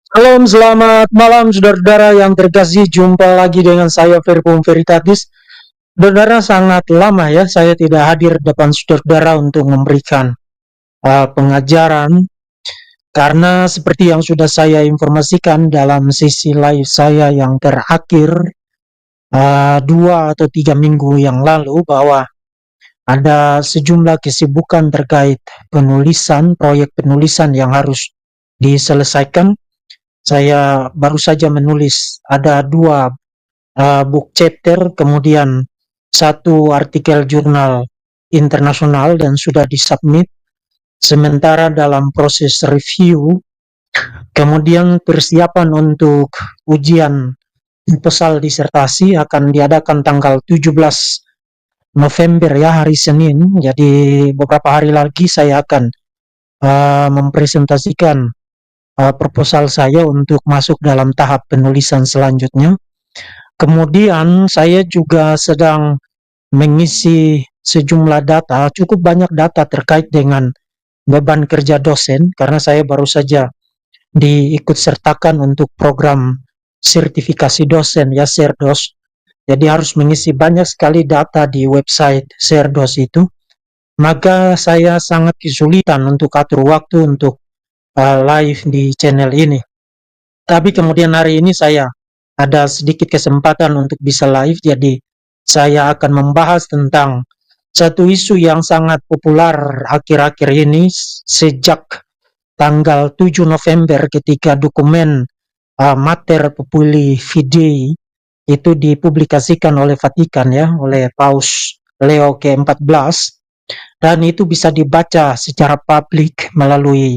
Salam, selamat malam saudara-saudara yang terkasih. Jumpa lagi dengan saya Verbum Veritatis. Saudara, sangat lama ya saya tidak hadir depan saudara-saudara untuk memberikan pengajaran karena seperti yang sudah saya informasikan dalam sesi live saya yang terakhir 2 atau 3 minggu yang lalu bahwa ada sejumlah kesibukan terkait penulisan, proyek penulisan yang harus diselesaikan. Saya baru saja menulis ada 2 book chapter, kemudian 1 artikel jurnal internasional dan sudah disubmit. Sementara dalam proses review, kemudian persiapan untuk ujian proposal disertasi akan diadakan tanggal 17 November ya, hari Senin. Jadi beberapa hari lagi saya akan mempresentasikan proposal saya untuk masuk dalam tahap penulisan selanjutnya. Kemudian saya juga sedang mengisi sejumlah data, cukup banyak data terkait dengan beban kerja dosen karena saya baru saja diikut sertakan untuk program sertifikasi dosen ya, Serdos. Jadi harus mengisi banyak sekali data di website Serdos itu. Maka saya sangat kesulitan untuk atur waktu untuk live di channel ini. Tapi kemudian hari ini saya ada sedikit kesempatan untuk bisa live, jadi saya akan membahas tentang satu isu yang sangat populer akhir-akhir ini sejak tanggal 7 November ketika dokumen Mater Populi Fidei itu dipublikasikan oleh Vatikan ya, oleh Paus Leo ke-14, dan itu bisa dibaca secara publik melalui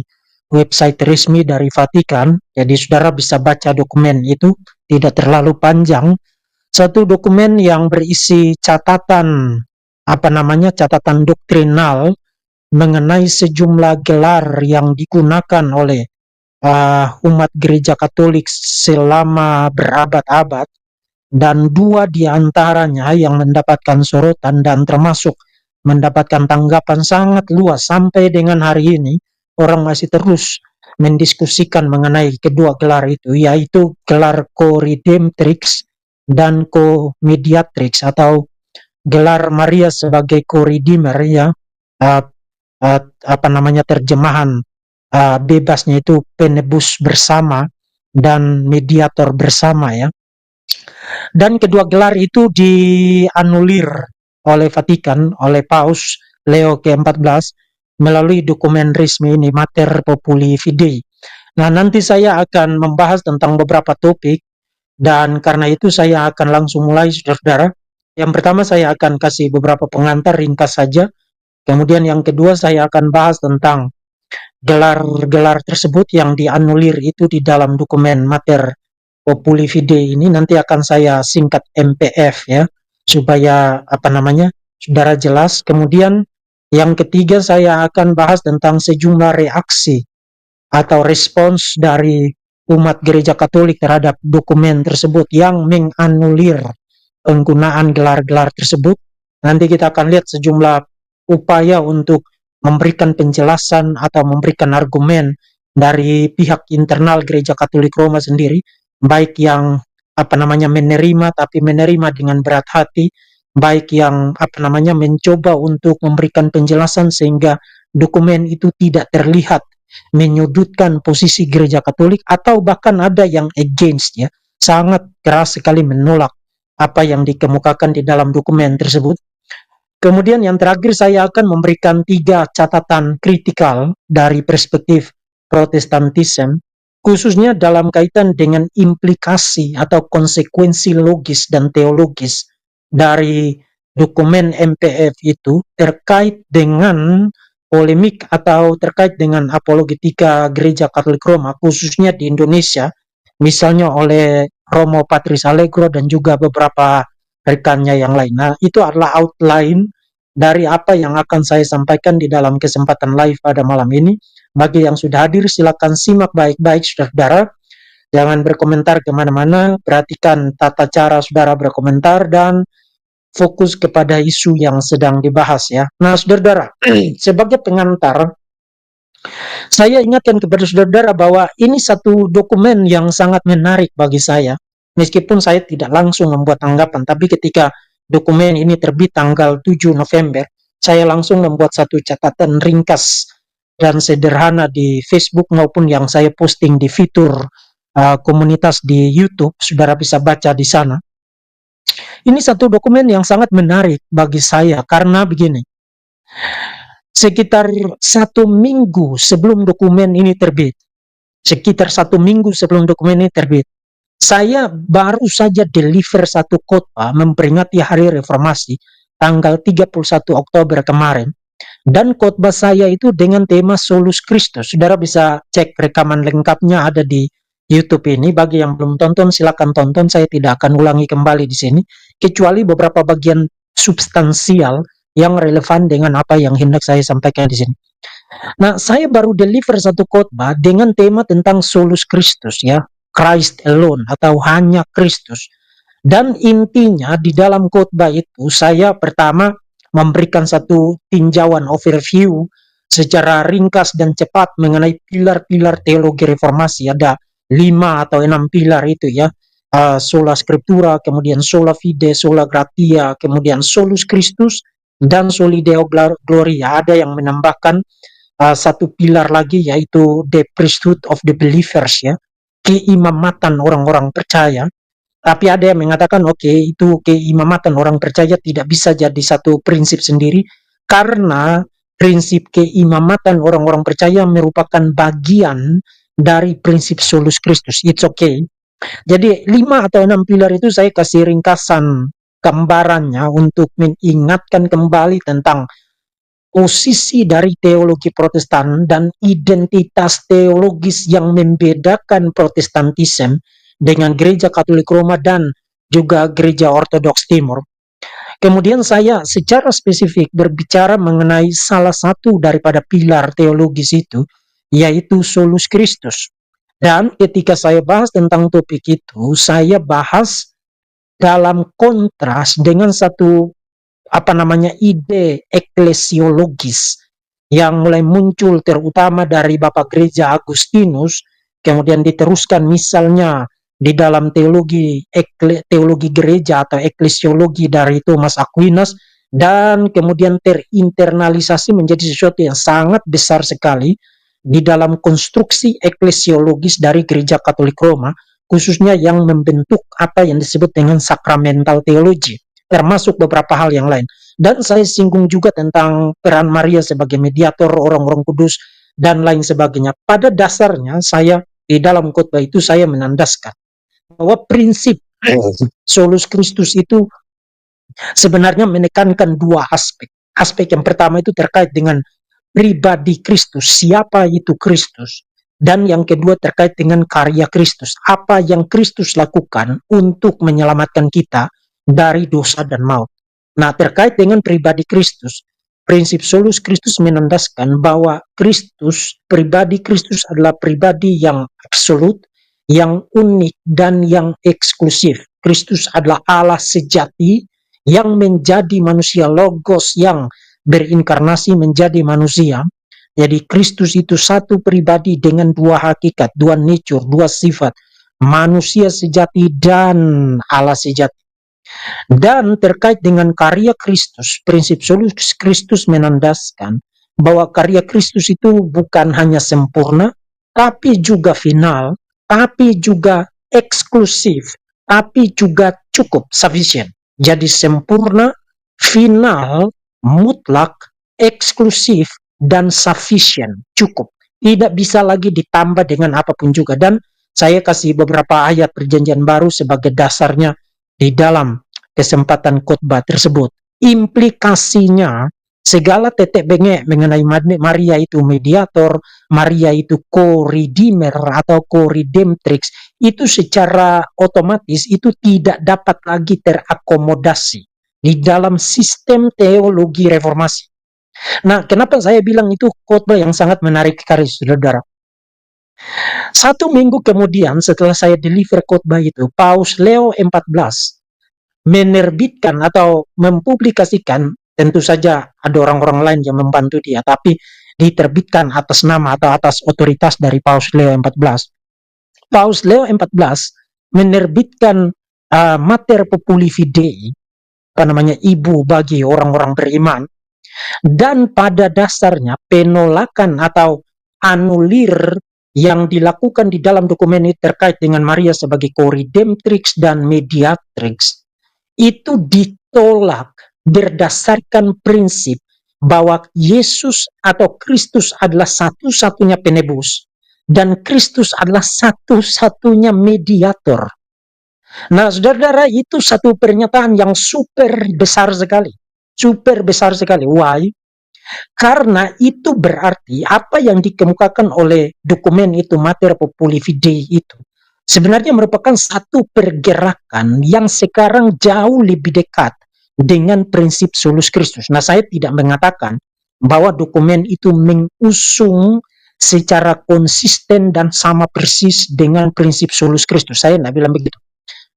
website resmi dari Vatikan. Jadi saudara bisa baca dokumen itu, tidak terlalu panjang. Satu dokumen yang berisi catatan catatan doktrinal mengenai sejumlah gelar yang digunakan oleh umat gereja Katolik selama berabad-abad, dan 2 di antaranya yang mendapatkan sorotan dan termasuk mendapatkan tanggapan sangat luas sampai dengan hari ini. Orang masih terus mendiskusikan mengenai kedua gelar itu, yaitu gelar Co-Redemptrix dan Co-Mediatrix, atau gelar Maria sebagai Co-Redeemer ya, uh, terjemahan bebasnya itu penebus bersama dan mediator bersama ya. Dan kedua gelar itu dianulir oleh Vatikan, oleh Paus Leo ke-14 melalui dokumen resmi ini, Mater Populi Fidei. Nah, nanti saya akan membahas tentang beberapa topik, dan karena itu saya akan langsung mulai, saudara-saudara. Yang pertama saya akan kasih beberapa pengantar ringkas saja. Kemudian yang kedua saya akan bahas tentang gelar-gelar tersebut yang dianulir itu di dalam dokumen Mater Populi Fidei ini. Nanti akan saya singkat MPF ya, supaya saudara jelas. Kemudian yang ketiga saya akan bahas tentang sejumlah reaksi atau respons dari umat gereja Katolik terhadap dokumen tersebut yang menganulir penggunaan gelar-gelar tersebut. Nanti kita akan lihat sejumlah upaya untuk memberikan penjelasan atau memberikan argumen dari pihak internal gereja Katolik Roma sendiri, baik yang menerima tapi menerima dengan berat hati, baik yang mencoba untuk memberikan penjelasan sehingga dokumen itu tidak terlihat menyudutkan posisi gereja Katolik, atau bahkan ada yang against ya, sangat keras sekali menolak apa yang dikemukakan di dalam dokumen tersebut. Kemudian yang terakhir saya akan memberikan 3 catatan kritikal dari perspektif Protestantisme, khususnya dalam kaitan dengan implikasi atau konsekuensi logis dan teologis dari dokumen MPF itu terkait dengan polemik atau terkait dengan apologetika gereja Katolik Roma, khususnya di Indonesia, misalnya oleh Romo Patris Allegro dan juga beberapa rekannya yang lain. Nah, itu adalah outline dari apa yang akan saya sampaikan di dalam kesempatan live pada malam ini. Bagi yang sudah hadir, silakan simak baik-baik, saudara-saudara. Jangan berkomentar kemana-mana, perhatikan tata cara saudara berkomentar, dan fokus kepada isu yang sedang dibahas ya. Nah, saudara-saudara, sebagai pengantar, Saya ingatkan kepada saudara bahwa ini satu dokumen yang sangat menarik bagi saya. Meskipun saya tidak langsung membuat tanggapan, tapi ketika dokumen ini terbit tanggal 7 November, saya langsung membuat satu catatan ringkas dan sederhana di Facebook maupun yang saya posting di fitur komunitas di YouTube. Saudara bisa baca di sana. Ini satu dokumen yang sangat menarik bagi saya karena begini, sekitar 1 minggu sebelum dokumen ini terbit, saya baru saja deliver satu khotbah memperingati Hari Reformasi tanggal 31 Oktober kemarin. Dan khotbah saya itu dengan tema Solus Christus. Saudara bisa cek rekaman lengkapnya ada di YouTube ini. Bagi yang belum tonton, silakan tonton. Saya tidak akan ulangi kembali di sini, kecuali beberapa bagian substansial yang relevan dengan apa yang hendak saya sampaikan di sini. Nah, saya baru deliver satu khotbah dengan tema tentang Solus Christus, ya, Christ alone atau hanya Kristus. Dan intinya di dalam khotbah itu saya pertama memberikan satu tinjauan overview secara ringkas dan cepat mengenai pilar-pilar teologi reformasi. Ada 5 atau 6 pilar itu, ya. Sola Scriptura, kemudian Sola Fide, Sola Gratia, kemudian Solus Christus, dan Soli Deo Gloria. Ada yang menambahkan satu pilar lagi, yaitu the priesthood of the believers, ya, keimamatan orang-orang percaya. Tapi ada yang mengatakan, oke, itu keimamatan orang percaya tidak bisa jadi satu prinsip sendiri, karena prinsip keimamatan orang-orang percaya merupakan bagian dari prinsip Solus Christus. It's okay. Jadi 5 atau 6 pilar itu saya kasih ringkasan gambarannya untuk mengingatkan kembali tentang posisi dari teologi Protestan dan identitas teologis yang membedakan Protestantisme dengan Gereja Katolik Roma dan juga Gereja Ortodoks Timur. Kemudian saya secara spesifik berbicara mengenai salah satu daripada pilar teologis itu, yaitu Solus Christus. Dan ketika saya bahas tentang topik itu, saya bahas dalam kontras dengan satu ide eklesiologis yang mulai muncul terutama dari Bapak Gereja Agustinus, kemudian diteruskan misalnya di dalam teologi gereja atau eklesiologi dari Thomas Aquinas, dan kemudian terinternalisasi menjadi sesuatu yang sangat besar sekali di dalam konstruksi eklesiologis dari Gereja Katolik Roma, khususnya yang membentuk apa yang disebut dengan sakramental teologi, termasuk beberapa hal yang lain. Dan saya singgung juga tentang peran Maria sebagai mediator, orang-orang kudus, dan lain sebagainya. Pada dasarnya saya di dalam khotbah itu saya menandaskan bahwa prinsip Solus Christus itu sebenarnya menekankan 2 aspek. Aspek yang pertama itu terkait dengan pribadi Kristus, siapa itu Kristus, dan yang kedua terkait dengan karya Kristus, apa yang Kristus lakukan untuk menyelamatkan kita dari dosa dan maut. Nah, terkait dengan pribadi Kristus, prinsip Solus Christus menandaskan bahwa pribadi Kristus adalah pribadi yang absolut, yang unik, dan yang eksklusif. Kristus adalah Allah sejati yang menjadi manusia, logos yang berinkarnasi menjadi manusia. Jadi Kristus itu satu pribadi dengan 2 hakikat, 2 nature, 2 sifat, manusia sejati dan Allah sejati. Dan terkait dengan karya Kristus, prinsip Solus Christus menandaskan bahwa karya Kristus itu bukan hanya sempurna, tapi juga final, tapi juga eksklusif, tapi juga cukup, sufficient. Jadi sempurna, final, mutlak, eksklusif, dan sufficient, cukup. Tidak bisa lagi ditambah dengan apapun juga. Dan saya kasih beberapa ayat perjanjian baru sebagai dasarnya di dalam kesempatan khotbah tersebut. Implikasinya, segala tetek bengek mengenai Maria itu mediator, Maria itu co-redeemer atau co-redemptrix, itu secara otomatis itu tidak dapat lagi terakomodasi di dalam sistem teologi reformasi. Nah, kenapa saya bilang itu khotbah yang sangat menarik sekali, saudara? 1 minggu kemudian setelah saya deliver khotbah itu, Paus Leo XIV menerbitkan atau mempublikasikan, tentu saja ada orang-orang lain yang membantu dia, tapi diterbitkan atas nama atau atas otoritas dari Paus Leo XIV. Paus Leo XIV menerbitkan Mater Populi Fidei, ibu bagi orang-orang beriman, dan pada dasarnya penolakan atau anulir yang dilakukan di dalam dokumen ini terkait dengan Maria sebagai co-redemptrix dan mediatrix itu ditolak berdasarkan prinsip bahwa Yesus atau Kristus adalah satu-satunya penebus dan Kristus adalah satu-satunya mediator. Nah, saudara-saudara, itu satu pernyataan yang super besar sekali. Super besar sekali. Why? Karena itu berarti apa yang dikemukakan oleh dokumen itu, Mater Populi Fidei itu, sebenarnya merupakan satu pergerakan yang sekarang jauh lebih dekat dengan prinsip solus Kristus. Nah, saya tidak mengatakan bahwa dokumen itu mengusung secara konsisten dan sama persis dengan prinsip solus Kristus. Saya tidak bilang begitu.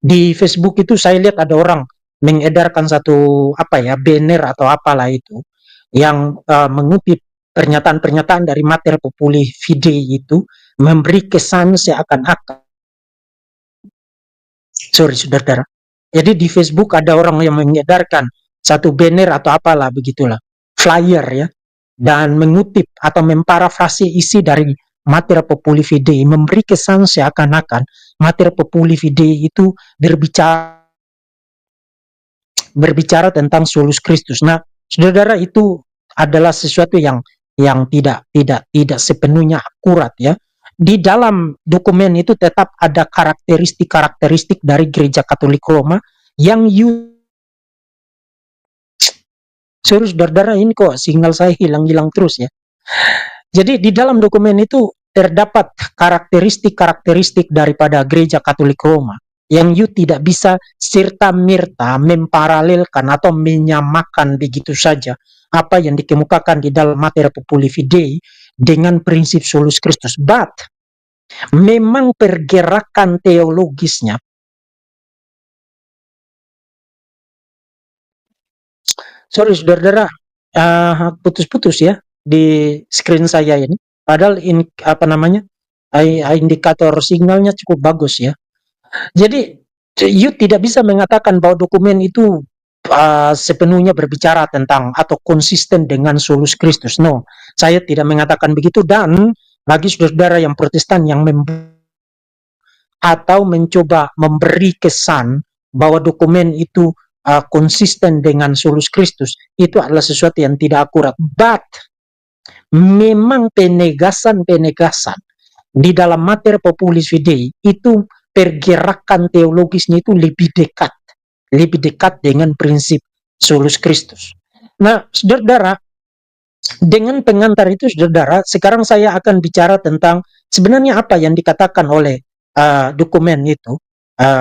Di Facebook itu saya lihat ada orang mengedarkan satu banner atau apalah itu yang mengutip pernyataan-pernyataan dari Mater Populi Fidei itu memberi kesan seakan-akan saudara. Jadi di Facebook ada orang yang mengedarkan satu banner atau apalah begitulah, flyer ya, dan mengutip atau memparafrase isi dari Mater Populi Fidei, memberi kesan seakan-akan Mater Populi Fidei itu berbicara tentang solus Kristus. Nah, saudara, itu adalah sesuatu yang tidak sepenuhnya akurat ya. Di dalam dokumen itu tetap ada karakteristik dari Gereja Katolik Roma yang saudara, ini kok sinyal saya hilang-hilang terus ya. Jadi di dalam dokumen itu terdapat karakteristik daripada Gereja Katolik Roma yang tidak bisa serta-merta memparalelkan atau menyamakan begitu saja apa yang dikemukakan di dalam Mater Populi Fidei dengan prinsip solus Kristus. But memang pergerakan teologisnya, sorry saudara, putus-putus ya di screen saya ini. Padahal indikator sinyalnya cukup bagus ya. Jadi you tidak bisa mengatakan bahwa dokumen itu sepenuhnya berbicara tentang atau konsisten dengan solus Kristus. No, saya tidak mengatakan begitu. Dan bagi saudara-saudara yang Protestan yang atau mencoba memberi kesan bahwa dokumen itu konsisten dengan solus Kristus, itu adalah sesuatu yang tidak akurat. But memang penegasan di dalam Mater Populi Fidei itu pergerakan teologisnya itu lebih dekat dengan prinsip solus Kristus. Nah, saudara, dengan pengantar itu, saudara, sekarang saya akan bicara tentang sebenarnya apa yang dikatakan oleh dokumen itu,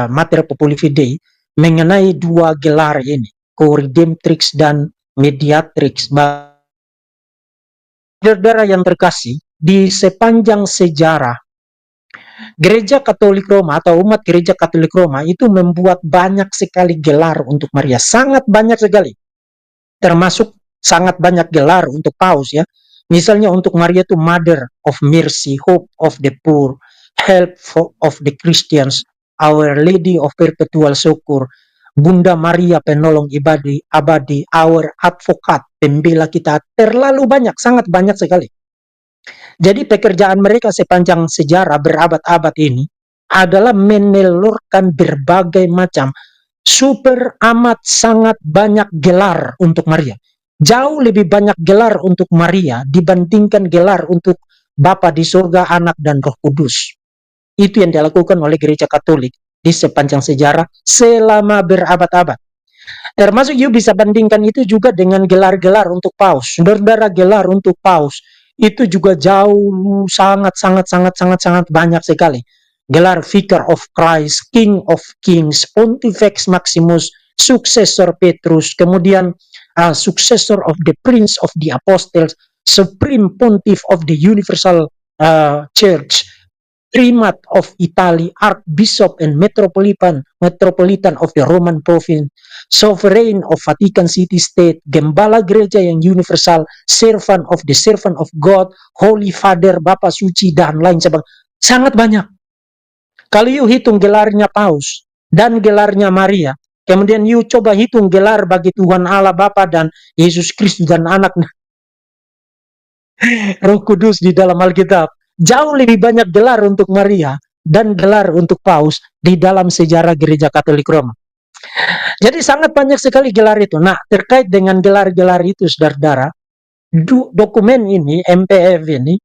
Mater Populi Fidei, mengenai dua gelar ini, co-redemptrix dan mediatrix. Saudara yang terkasih, di sepanjang sejarah Gereja Katolik Roma atau umat Gereja Katolik Roma itu membuat banyak sekali gelar untuk Maria, sangat banyak sekali. Termasuk sangat banyak gelar untuk Paus ya. Misalnya untuk Maria itu Mother of Mercy, Hope of the Poor, Help of the Christians, Our Lady of Perpetual Succor, Bunda Maria penolong abadi, Our Advocate, pembela kita. Terlalu banyak, sangat banyak sekali. Jadi pekerjaan mereka sepanjang sejarah berabad-abad ini adalah menelurkan berbagai macam super amat sangat banyak gelar untuk Maria. Jauh lebih banyak gelar untuk Maria dibandingkan gelar untuk Bapa di surga, Anak, dan Roh Kudus. Itu yang dilakukan oleh Gereja Katolik di sepanjang sejarah selama berabad-abad. Termasuk you bisa bandingkan itu juga dengan gelar-gelar untuk Paus. Saudara, gelar untuk Paus itu juga jauh sangat banyak sekali. Gelar Vicar of Christ, King of Kings, Pontifex Maximus, Successor Petrus, kemudian Successor of the Prince of the Apostles, Supreme Pontiff of the Universal Church, Primat of Italy, Archbishop and Metropolitan of the Roman Province, Sovereign of Vatican City State, Gembala Gereja yang Universal, Servant of God, Holy Father, Bapa Suci, dan lain sebagainya. Sangat banyak. Kalau you hitung gelarnya Paus dan gelarnya Maria, kemudian you coba hitung gelar bagi Tuhan Allah Bapa dan Yesus Kristus dan Anak Roh Kudus di dalam Alkitab. Jauh lebih banyak gelar untuk Maria dan gelar untuk Paus di dalam sejarah Gereja Katolik Roma. Jadi sangat banyak sekali gelar itu. Nah, terkait dengan gelar-gelar itu, saudara-saudara, dokumen ini, MPF ini,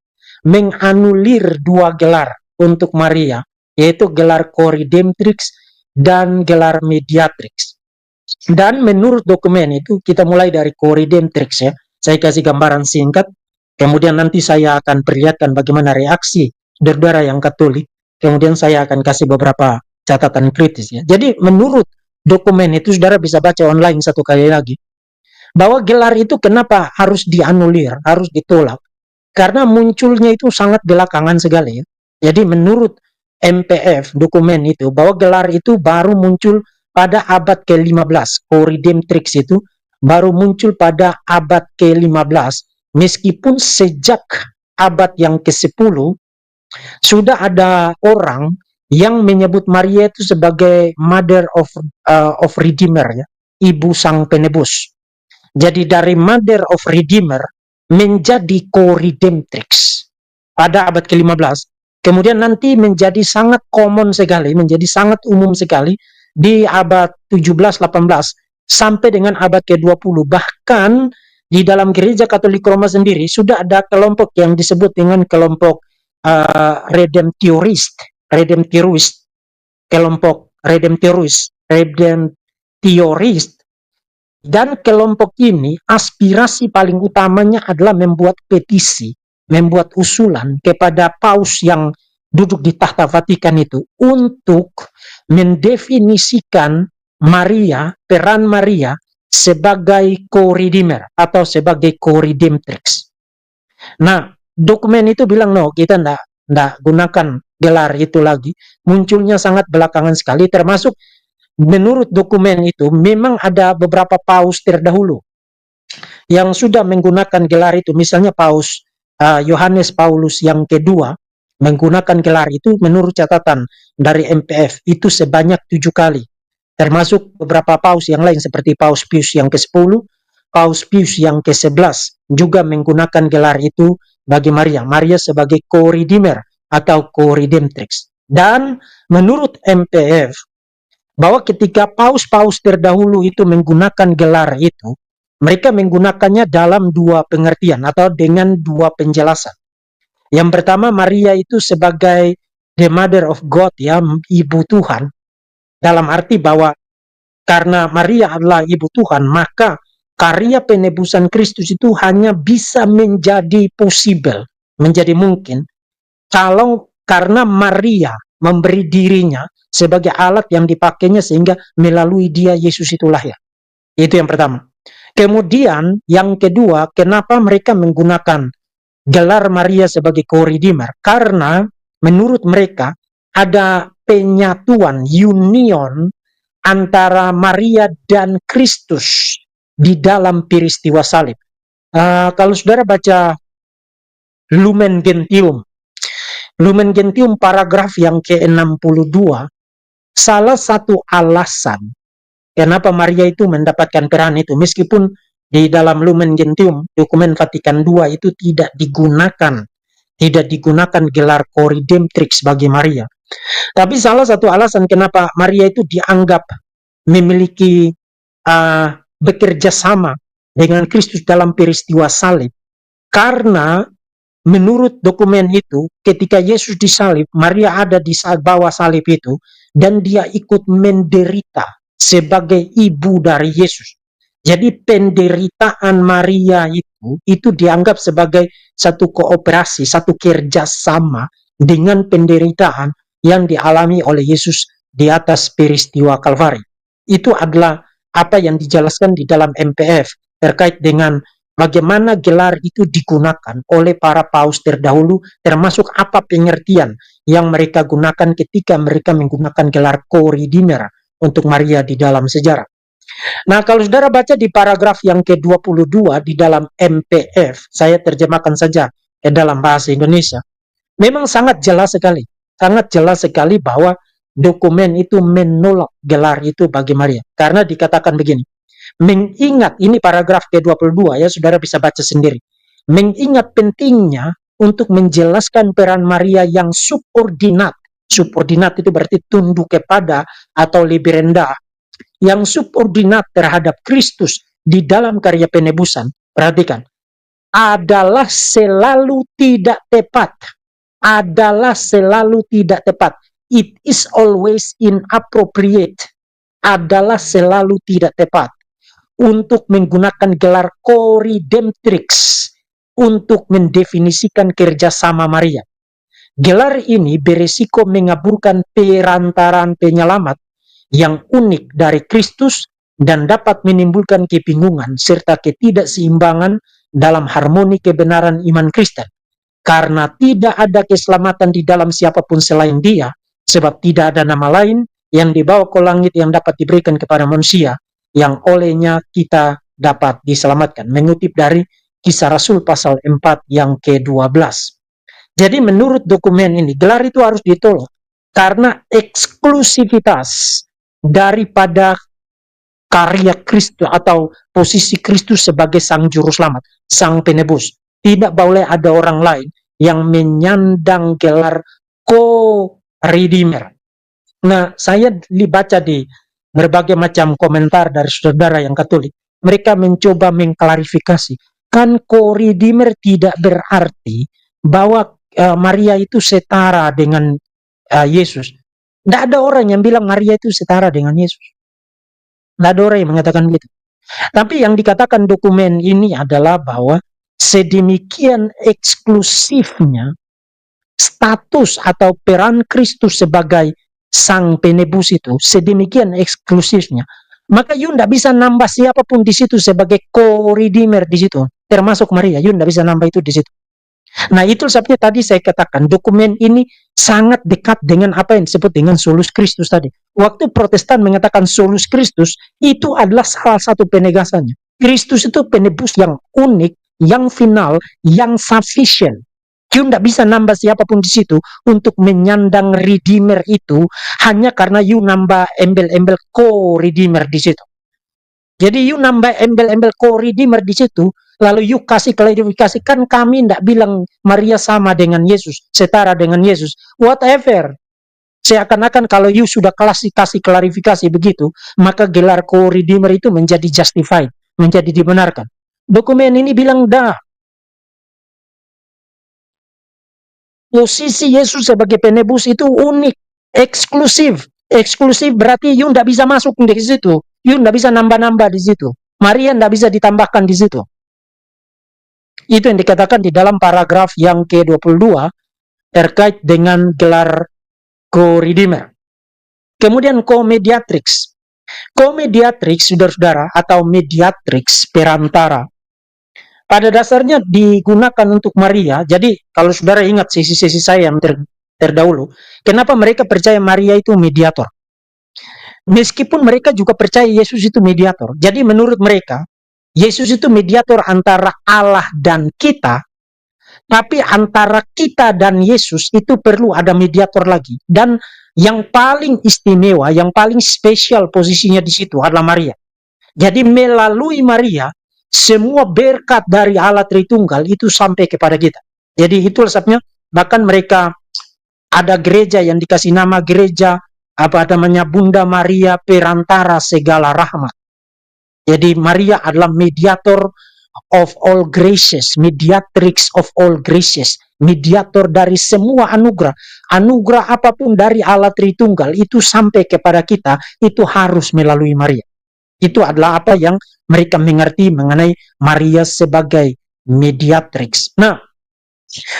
menganulir 2 gelar untuk Maria, yaitu gelar Co-Redemptrix dan gelar Mediatrix. Dan menurut dokumen itu, kita mulai dari Co-Redemptrix ya. Saya kasih gambaran singkat. Kemudian nanti saya akan perlihatkan bagaimana reaksi saudara yang Katolik. Kemudian saya akan kasih beberapa catatan kritis ya. Jadi menurut dokumen itu saudara bisa baca online satu kali lagi. Bahwa gelar itu kenapa harus dianulir, harus ditolak. Karena munculnya itu sangat belakangan sekali ya. Jadi menurut MPF dokumen itu bahwa gelar itu baru muncul pada abad ke-15. Co-Redemptrix itu baru muncul pada abad ke-15. Meskipun sejak abad yang ke-10 sudah ada orang yang menyebut Maria itu sebagai Mother of Redeemer ya, ibu sang penebus. Jadi dari Mother of Redeemer menjadi Co-Redemptrix pada abad ke-15. Kemudian nanti menjadi sangat common sekali, menjadi sangat umum sekali di abad 17-18 sampai dengan abad ke-20. Bahkan di dalam Gereja Katolik Roma sendiri sudah ada kelompok yang disebut dengan kelompok Redemptorist, kelompok Redemptorist, dan kelompok ini aspirasi paling utamanya adalah membuat petisi, membuat usulan kepada Paus yang duduk di tahta Vatikan itu untuk mendefinisikan Maria, peran Maria sebagai co-redeemer atau sebagai co-redemptrix. Nah, dokumen itu bilang no, kita ndak gunakan gelar itu lagi. Munculnya sangat belakangan sekali, termasuk menurut dokumen itu memang ada beberapa paus terdahulu yang sudah menggunakan gelar itu. Misalnya Paus Yohanes Paulus yang kedua menggunakan gelar itu menurut catatan dari MPF itu sebanyak 7 kali. Termasuk beberapa paus yang lain seperti Paus Pius yang ke-10, Paus Pius yang ke-11 juga menggunakan gelar itu bagi Maria. Maria sebagai co-redeemer atau co-redemptrix. Dan menurut MPF, bahwa ketika paus-paus terdahulu itu menggunakan gelar itu, mereka menggunakannya dalam 2 pengertian atau dengan 2 penjelasan. Yang pertama, Maria itu sebagai the Mother of God ya, ibu Tuhan. Dalam arti bahwa karena Maria adalah ibu Tuhan, maka karya penebusan Kristus itu hanya bisa menjadi possible, menjadi mungkin, karena Maria memberi dirinya sebagai alat yang dipakainya sehingga melalui dia Yesus itu lahir. Itu yang pertama. Kemudian yang kedua, kenapa mereka menggunakan gelar Maria sebagai co-redeemer? Karena menurut mereka ada penyatuan, union antara Maria dan Kristus di dalam peristiwa salib. Kalau saudara baca Lumen Gentium paragraf yang ke-62, salah satu alasan kenapa Maria itu mendapatkan peran itu, meskipun di dalam Lumen Gentium, dokumen Vatikan II itu tidak digunakan gelar co-redemptrix bagi Maria. Tapi salah satu alasan kenapa Maria itu dianggap memiliki bekerja sama dengan Kristus dalam peristiwa salib, karena menurut dokumen itu ketika Yesus disalib, Maria ada di bawah salib itu dan dia ikut menderita sebagai ibu dari Yesus. Jadi penderitaan Maria itu dianggap sebagai satu kooperasi, satu kerjasama dengan penderitaan yang dialami oleh Yesus di atas peristiwa Kalvari. Itu adalah apa yang dijelaskan di dalam MPF terkait dengan bagaimana gelar itu digunakan oleh para paus terdahulu, termasuk apa pengertian yang mereka gunakan ketika mereka menggunakan gelar Coridimer untuk Maria di dalam sejarah. Nah, kalau saudara baca di paragraf yang ke-22 di dalam MPF, saya terjemahkan saja ke dalam bahasa Indonesia, memang sangat jelas sekali bahwa dokumen itu menolak gelar itu bagi Maria. Karena dikatakan begini, mengingat, ini paragraf ke-22 ya, saudara bisa baca sendiri. Mengingat pentingnya untuk menjelaskan peran Maria yang subordinat. Subordinat itu berarti tunduk kepada atau lebih rendah. Yang subordinat terhadap Kristus di dalam karya penebusan. Perhatikan, adalah selalu tidak tepat. Adalah selalu tidak tepat. It is always inappropriate. Adalah selalu tidak tepat untuk menggunakan gelar Coridemptrix untuk mendefinisikan kerjasama Maria. Gelar ini beresiko mengaburkan perantaraan penyelamat yang unik dari Kristus dan dapat menimbulkan kebingungan serta ketidakseimbangan dalam harmoni kebenaran iman Kristen. Karena tidak ada keselamatan di dalam siapapun selain Dia, sebab tidak ada nama lain yang dibawa ke langit yang dapat diberikan kepada manusia, yang olehnya kita dapat diselamatkan. Mengutip dari Kisah Rasul pasal 4 yang ke-12. Jadi menurut dokumen ini, gelar itu harus ditolak karena eksklusivitas daripada karya Kristus atau posisi Kristus sebagai sang juru selamat, sang penebus. Tidak boleh ada orang lain yang menyandang gelar co-redeemer. Nah, saya dibaca di berbagai macam komentar dari saudara yang Katolik. Mereka mencoba mengklarifikasi. Kan co-redeemer tidak berarti bahwa Maria itu setara dengan Yesus. Tidak ada orang yang bilang Maria itu setara dengan Yesus. Tidak ada orang yang mengatakan begitu. Tapi yang dikatakan dokumen ini adalah bahwa sedemikian eksklusifnya status atau peran Kristus sebagai sang penebus itu, sedemikian eksklusifnya, maka you tidak bisa nambah siapapun di situ sebagai co-redeemer di situ, termasuk Maria. You tidak bisa nambah itu di situ. Nah, itu sebabnya tadi saya katakan dokumen ini sangat dekat dengan apa yang disebut dengan solus Kristus tadi. Waktu Protestan mengatakan solus Kristus, itu adalah salah satu penegasannya. Kristus itu penebus yang unik, yang final, yang sufficient. You tidak bisa nambah siapapun di situ untuk menyandang redeemer itu hanya karena you nambah embel-embel co-redeemer di situ. Jadi you nambah embel-embel co-redeemer di situ, lalu you kasih klarifikasi, kan kami tidak bilang Maria sama dengan Yesus, setara dengan Yesus, whatever. Seakan-akan kalau you sudah kasih klarifikasi begitu, maka gelar co-redeemer itu menjadi justified, menjadi dibenarkan. Dokumen ini bilang dah. Posisi Yesus sebagai penebus itu unik, eksklusif. Eksklusif berarti you tidak bisa masuk di situ. You tidak bisa nambah-nambah di situ. Maria tidak bisa ditambahkan di situ. Itu yang dikatakan di dalam paragraf yang ke-22 terkait dengan gelar co-redeemer. Kemudian co-mediatrix. Co-mediatrix, saudara-saudara, atau mediatrix perantara, pada dasarnya digunakan untuk Maria. Jadi kalau saudara ingat sesi-sesi saya yang terdahulu, kenapa mereka percaya Maria itu mediator? Meskipun mereka juga percaya Yesus itu mediator. Jadi menurut mereka, Yesus itu mediator antara Allah dan kita, tapi antara kita dan Yesus itu perlu ada mediator lagi. Dan yang paling istimewa, yang paling spesial posisinya di situ adalah Maria. Jadi melalui Maria, semua berkat dari Allah Tritunggal itu sampai kepada kita. Jadi itu sebabnya bahkan mereka ada gereja yang dikasih nama gereja Bunda Maria perantara segala rahmat. Jadi Maria adalah mediator of all graces, mediatrix of all graces, mediator dari semua anugerah. Anugerah apapun dari Allah Tritunggal itu sampai kepada kita, itu harus melalui Maria. Itu adalah apa yang mereka mengerti mengenai Maria sebagai mediatrix. Nah,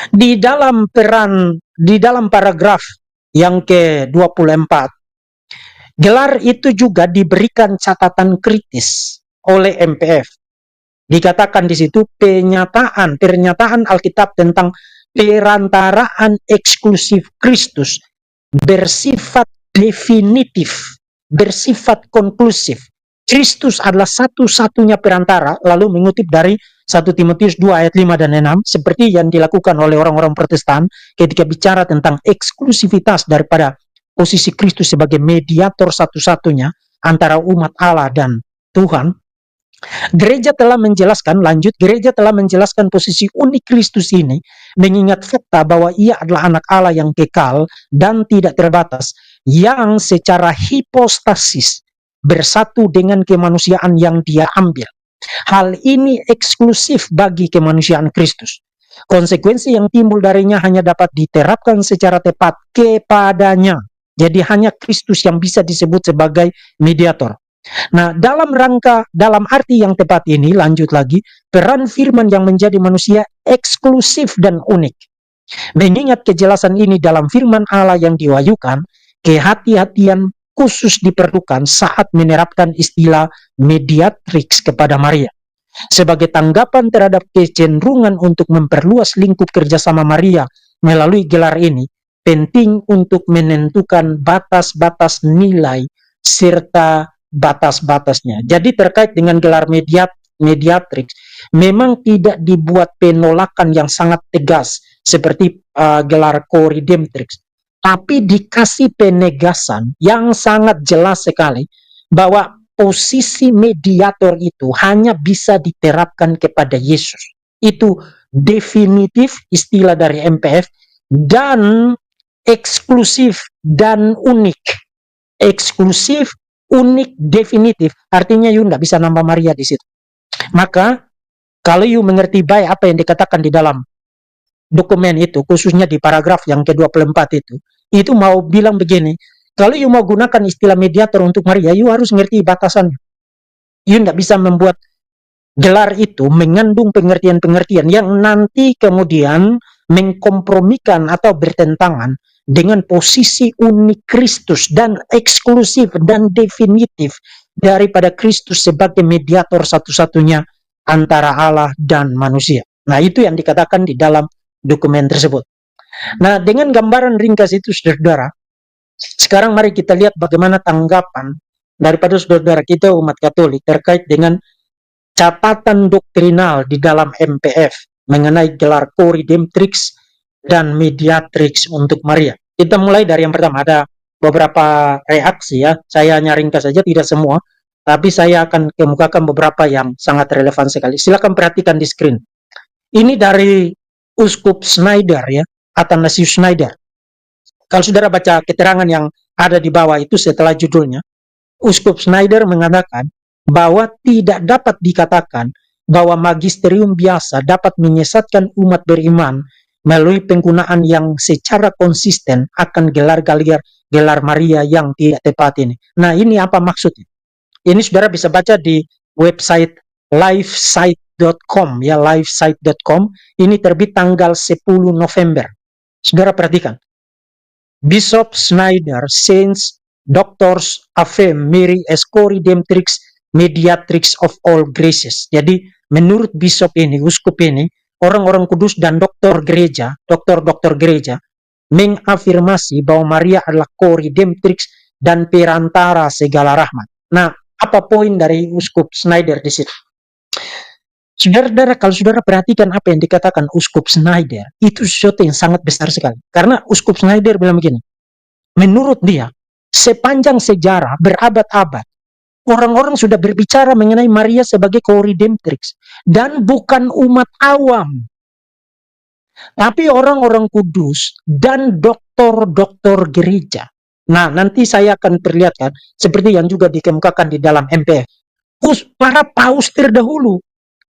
di dalam paragraf yang ke-24, gelar itu juga diberikan catatan kritis oleh MPF. Dikatakan di situ pernyataan Alkitab tentang perantaraan eksklusif Kristus bersifat definitif, bersifat konklusif. Kristus adalah satu-satunya perantara, lalu mengutip dari 1 Timotius 2 ayat 5 dan 6, seperti yang dilakukan oleh orang-orang Protestan ketika bicara tentang eksklusivitas daripada posisi Kristus sebagai mediator satu-satunya antara umat Allah dan Tuhan. Gereja telah menjelaskan posisi unik Kristus ini, mengingat fakta bahwa ia adalah anak Allah yang kekal dan tidak terbatas, yang secara hipostasis bersatu dengan kemanusiaan yang dia ambil. Hal ini eksklusif bagi kemanusiaan Kristus. Konsekuensi yang timbul darinya hanya dapat diterapkan secara tepat kepadanya. Jadi hanya Kristus yang bisa disebut sebagai mediator. Nah, dalam arti yang tepat ini, lanjut lagi, peran firman yang menjadi manusia eksklusif dan unik. Mengingat kejelasan ini dalam firman Allah yang diwahyukan, kehati-hatian khusus diperlukan saat menerapkan istilah mediatrix kepada Maria. Sebagai tanggapan terhadap kecenderungan untuk memperluas lingkup kerjasama Maria melalui gelar ini, penting untuk menentukan batas-batas nilai serta batas-batasnya. Jadi terkait dengan gelar mediatrix, memang tidak dibuat penolakan yang sangat tegas seperti gelar co-redemptrix, tapi dikasih penegasan yang sangat jelas sekali bahwa posisi mediator itu hanya bisa diterapkan kepada Yesus. Itu definitif, istilah dari MPF, dan eksklusif dan unik. Eksklusif, unik, definitif, artinya you tidak bisa nambah Maria di situ. Maka kalau you mengerti baik apa yang dikatakan di dalam dokumen itu, khususnya di paragraf yang ke-24 itu mau bilang begini, kalau you mau gunakan istilah mediator untuk Maria, you harus mengerti batasannya. You tidak bisa membuat gelar itu mengandung pengertian-pengertian yang nanti kemudian mengkompromikan atau bertentangan dengan posisi unik Kristus dan eksklusif dan definitif daripada Kristus sebagai mediator satu-satunya antara Allah dan manusia. Nah, itu yang dikatakan di dalam dokumen tersebut. Nah, dengan gambaran ringkas itu, saudara, sekarang mari kita lihat bagaimana tanggapan daripada saudara kita umat Katolik terkait dengan catatan doktrinal di dalam MPF mengenai gelar co-redemptrix dan mediatrix untuk Maria. Kita mulai dari yang pertama, ada beberapa reaksi ya, saya hanya ringkas saja, tidak semua, tapi saya akan kemukakan beberapa yang sangat relevan sekali. Silakan perhatikan di screen. Ini dari Uskup Schneider ya, Athanasius Schneider. Kalau saudara baca keterangan yang ada di bawah itu setelah judulnya, Uskup Schneider mengatakan bahwa tidak dapat dikatakan bahwa magisterium biasa dapat menyesatkan umat beriman melalui penggunaan yang secara konsisten akan gelar Maria yang tidak tepat ini. Nah, ini apa maksudnya? Ini saudara bisa baca di website livesite.com ya, livesite.com. Ini terbit tanggal 10 November. Saudara perhatikan. Bishop Schneider, Saints, Doctors affirm Mary as co-redemptrix, mediatrix of all graces. Jadi menurut bishop ini, uskup ini, orang-orang kudus dan doktor gereja mengafirmasi bahwa Maria adalah co-redemptrix dan perantara segala rahmat. Nah, apa poin dari Uskup Schneider di situ? Saudara-saudara, kalau saudara perhatikan apa yang dikatakan Uskup Schneider, itu sesuatu yang sangat besar sekali. Karena Uskup Schneider bilang begini, menurut dia, sepanjang sejarah berabad-abad, orang-orang sudah berbicara mengenai Maria sebagai co-redemptrix dan bukan umat awam, tapi orang-orang kudus dan doktor-doktor gereja. Nah, nanti saya akan perlihatkan seperti yang juga dikemukakan di dalam MPF. Para paus terdahulu,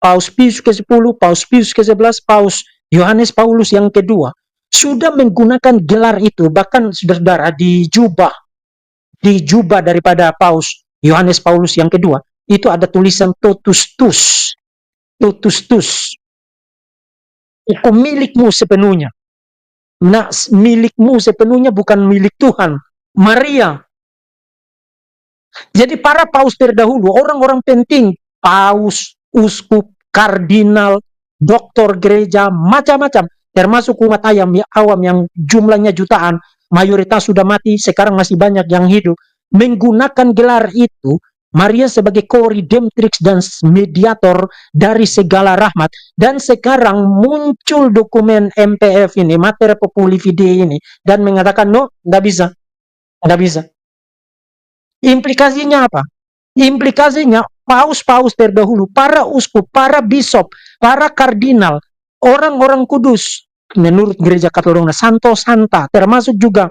Paus Pius ke-10, Paus Pius ke-11, Paus Yohanes Paulus yang kedua, sudah menggunakan gelar itu. Bahkan saudara-saudara di jubah daripada Paus Yohanes Paulus yang kedua, itu ada tulisan totus tus. Itu milikmu sepenuhnya. Nah, milikmu sepenuhnya bukan milik Tuhan, Maria. Jadi para paus terdahulu, orang-orang penting, paus, uskup, kardinal, doktor gereja, macam-macam, termasuk umat awam yang jumlahnya jutaan, mayoritas sudah mati, sekarang masih banyak yang hidup, menggunakan gelar itu, Maria sebagai co-redemptrix dan mediator dari segala rahmat. Dan sekarang muncul dokumen MPF ini, Mater Populi Fidei ini, dan mengatakan, no, nggak bisa. Nggak bisa. Implikasinya apa? Implikasinya paus-paus terdahulu, para uskup, para bisop, para kardinal, orang-orang kudus, menurut gereja Katolik, Santo Santa, termasuk juga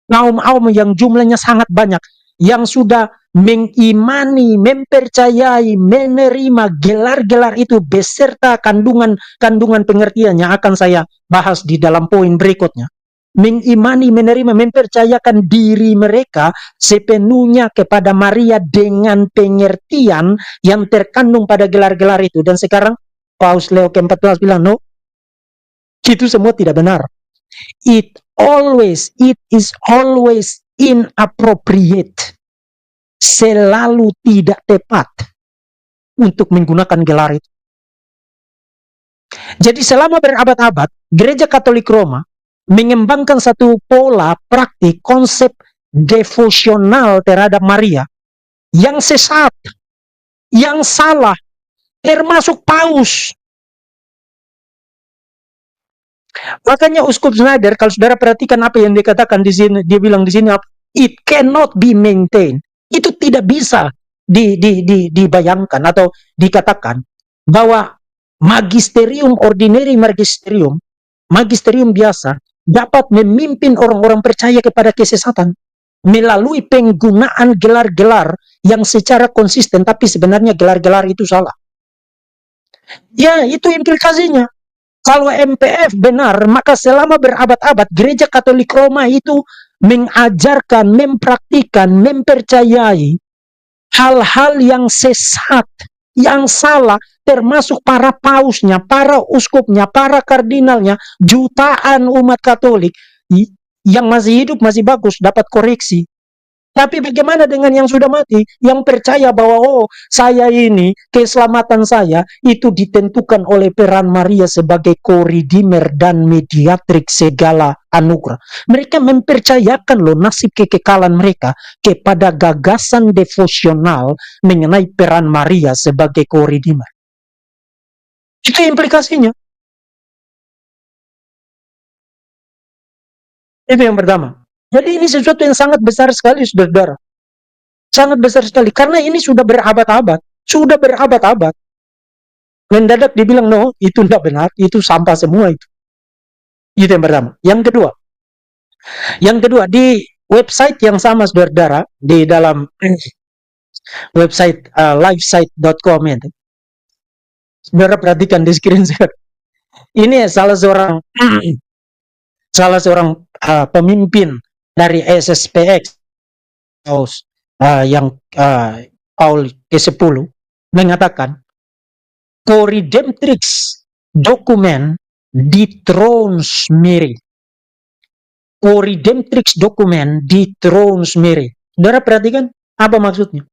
kaum-kaum yang jumlahnya sangat banyak, yang sudah mengimani, mempercayai, menerima gelar-gelar itu beserta kandungan pengertian yang akan saya bahas di dalam poin berikutnya. Mengimani, menerima, mempercayakan diri mereka sepenuhnya kepada Maria dengan pengertian yang terkandung pada gelar-gelar itu. Dan sekarang Paus Leo ke-14 bilang, no, itu semua tidak benar. It is always inappropriate, selalu tidak tepat untuk menggunakan gelar itu. Jadi selama berabad-abad, gereja Katolik Roma mengembangkan satu pola praktik konsep devosional terhadap Maria yang sesat, yang salah, termasuk paus. Makanya Uskup Schneider, kalau saudara perhatikan apa yang dikatakan di sini, dia bilang di sini, it cannot be maintained. Itu tidak bisa dibayangkan atau dikatakan bahwa magisterium ordinary, magisterium biasa dapat memimpin orang-orang percaya kepada kesesatan melalui penggunaan gelar-gelar yang secara konsisten, tapi sebenarnya gelar-gelar itu salah. Ya, itu implikasinya. Kalau MPF benar, maka selama berabad-abad gereja Katolik Roma itu mengajarkan, mempraktikkan, mempercayai hal-hal yang sesat, yang salah, termasuk para pausnya, para uskupnya, para kardinalnya, jutaan umat Katolik yang masih hidup masih bagus dapat koreksi. Tapi bagaimana dengan yang sudah mati, yang percaya bahwa oh, saya ini, keselamatan saya itu ditentukan oleh peran Maria sebagai co-redeemer dan mediatrix segala anugerah. Mereka mempercayakan loh nasib kekekalan mereka kepada gagasan devosional mengenai peran Maria sebagai co-redeemer. Itu implikasinya. Itu yang pertama. Jadi ini sesuatu yang sangat besar sekali, saudara. Sangat besar sekali. Karena ini sudah berabad-abad. Sudah berabad-abad. Mendadak dibilang, no, itu tidak benar. Itu sampah semua itu. Itu yang pertama. Yang kedua, di website yang sama, saudara, di dalam website livesite.com itu. Saudara perhatikan di screen saya. Ini salah seorang pemimpin dari SSPX yang Paul ke-10 mengatakan co-redemptrix dokumen dethrones Mary. Co-redemptrix dokumen dethrones Mary. Saudara perhatikan apa maksudnya?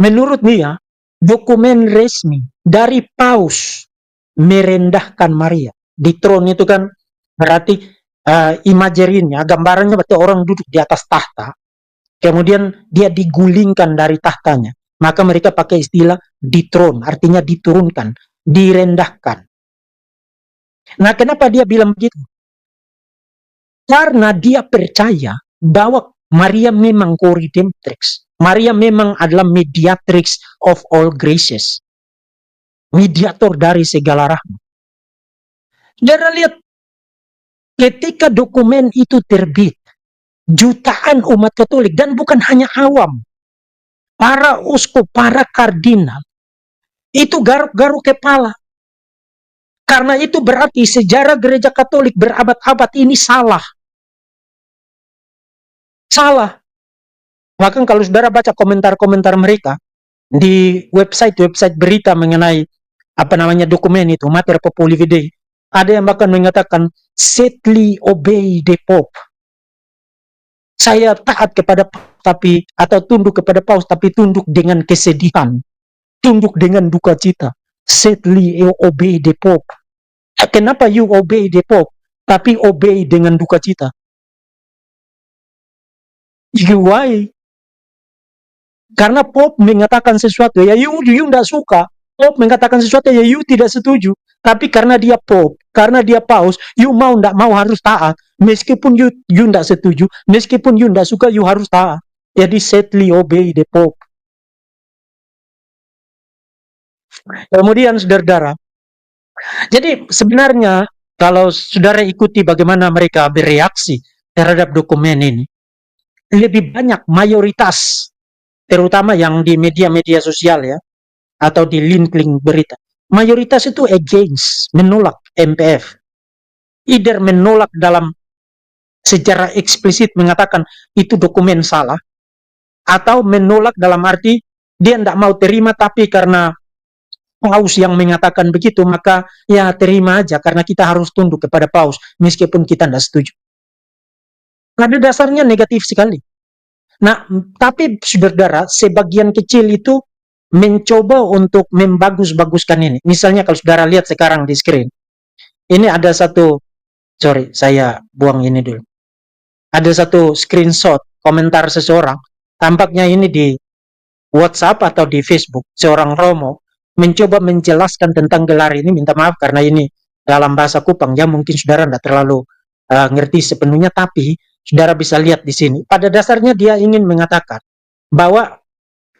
Menurut dia, dokumen resmi dari Paus merendahkan Maria. Dethrone itu kan berarti imajerinya, gambarannya berarti orang duduk di atas tahta, kemudian dia digulingkan dari tahtanya. Maka mereka pakai istilah dethrone, artinya diturunkan, direndahkan. Nah, kenapa dia bilang begitu? Karena dia percaya bahwa Maria memang co-redemptrix. Maria memang adalah mediatrix of all graces. Mediator dari segala rahmat. Saudara lihat, ketika dokumen itu terbit, jutaan umat Katolik, dan bukan hanya awam, para uskup, para kardinal, itu garuk-garuk kepala. Karena itu berarti sejarah gereja Katolik berabad-abad ini salah. Salah. Bahkan kalau saudara baca komentar-komentar mereka di website berita mengenai dokumen itu, Mater Populi Fidei, ada yang bahkan mengatakan sadly obey the Pope. Saya taat kepada tunduk kepada Paus, tapi tunduk dengan kesedihan, tunduk dengan duka cita. sadly you obey the Pope. Kenapa you obey the Pope, tapi obey dengan duka cita? Why? Karena Pope mengatakan sesuatu, ya you tidak suka. Pope mengatakan sesuatu, ya you tidak setuju. Tapi karena dia Pope, karena dia Paus, you mau tidak mau harus taat. Meskipun you tidak setuju, meskipun you tidak suka, you harus taat. Jadi sadly obey the Pope. Kemudian saudara-saudara, jadi sebenarnya kalau saudara ikuti bagaimana mereka bereaksi terhadap dokumen ini, lebih banyak mayoritas, terutama yang di media-media sosial ya, atau di link-link berita, mayoritas itu against, menolak MPF. Either menolak dalam secara eksplisit mengatakan itu dokumen salah, atau menolak dalam arti dia tidak mau terima tapi karena Paus yang mengatakan begitu, maka ya terima aja karena kita harus tunduk kepada Paus meskipun kita tidak setuju. Pada dasarnya negatif sekali. Nah, tapi saudara, sebagian kecil itu mencoba untuk membagus-baguskan ini. Misalnya kalau saudara lihat sekarang di screen, ini ada satu, sorry, saya buang ini dulu. Ada satu screenshot komentar seseorang, tampaknya ini di WhatsApp atau di Facebook, seorang Romo mencoba menjelaskan tentang gelar ini. Minta maaf karena ini dalam bahasa Kupang, ya mungkin saudara tidak terlalu ngerti sepenuhnya, tapi saudara bisa lihat di sini. Pada dasarnya dia ingin mengatakan bahwa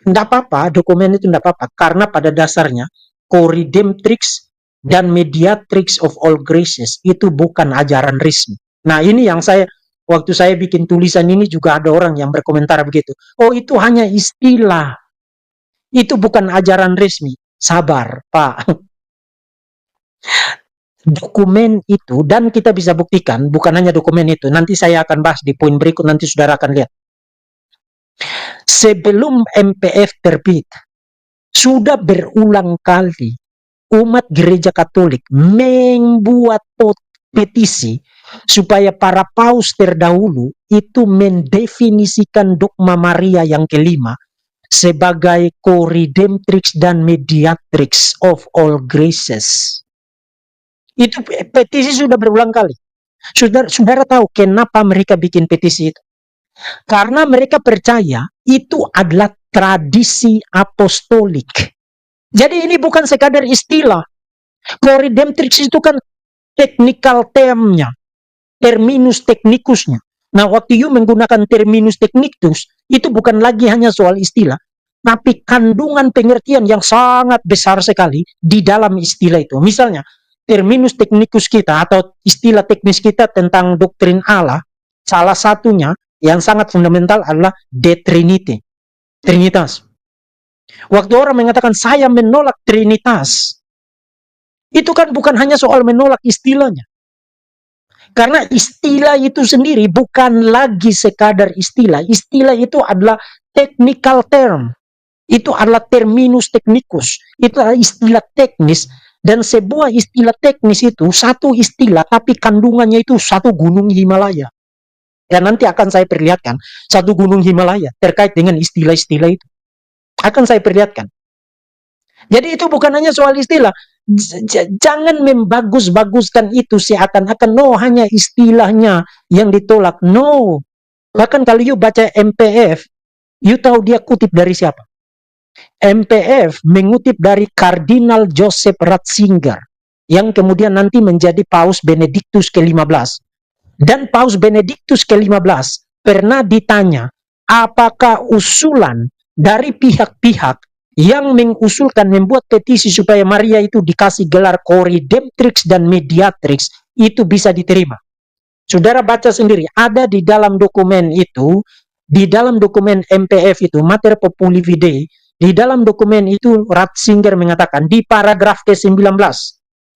tidak apa-apa, dokumen itu tidak apa-apa, karena pada dasarnya co-redemptrix dan mediatrix of all graces itu bukan ajaran resmi. Nah ini yang waktu saya bikin tulisan ini juga ada orang yang berkomentar begitu. Oh itu hanya istilah, itu bukan ajaran resmi. Sabar Pak. Dokumen itu, dan kita bisa buktikan, bukan hanya dokumen itu, nanti saya akan bahas di poin berikut, nanti saudara akan lihat. Sebelum MPF terbit, sudah berulang kali umat gereja Katolik membuat petisi supaya para paus terdahulu itu mendefinisikan dogma Maria yang kelima sebagai co-redemptrix dan mediatrix of all graces. Itu petisi sudah berulang kali. Saudara tahu kenapa mereka bikin petisi itu? Karena mereka percaya itu adalah tradisi apostolik. Jadi ini bukan sekadar istilah. Co-redemptrix itu kan technical termnya, terminus technicusnya. Nah, waktu you menggunakan terminus technicus, itu bukan lagi hanya soal istilah, tapi kandungan pengertian yang sangat besar sekali di dalam istilah itu. Misalnya, terminus technicus kita atau istilah teknis kita tentang doktrin Allah, salah satunya yang sangat fundamental adalah the Trinity, Trinitas. Waktu orang mengatakan saya menolak Trinitas, itu kan bukan hanya soal menolak istilahnya. Karena istilah itu sendiri bukan lagi sekadar istilah. Istilah itu adalah technical term. Itu adalah terminus technicus. Itu adalah istilah teknis. Dan sebuah istilah teknis itu satu istilah, tapi kandungannya itu satu gunung Himalaya. Dan nanti akan saya perlihatkan satu gunung Himalaya terkait dengan istilah-istilah itu. Akan saya perlihatkan. Jadi itu bukan hanya soal istilah. Jangan membagus-baguskan itu seakan-akan no hanya istilahnya yang ditolak. No. Bahkan kalau you baca MPF, you tahu dia kutip dari siapa? MPF mengutip dari Kardinal Joseph Ratzinger yang kemudian nanti menjadi Paus Benediktus ke-15. Dan Paus Benediktus ke-15 pernah ditanya apakah usulan dari pihak-pihak yang mengusulkan membuat petisi supaya Maria itu dikasih gelar co-redemptrix dan mediatrix itu bisa diterima. Saudara baca sendiri, ada di dalam dokumen itu, di dalam dokumen MPF itu, Mater Populi Fidei, di dalam dokumen itu Ratzinger mengatakan di paragraf ke-19,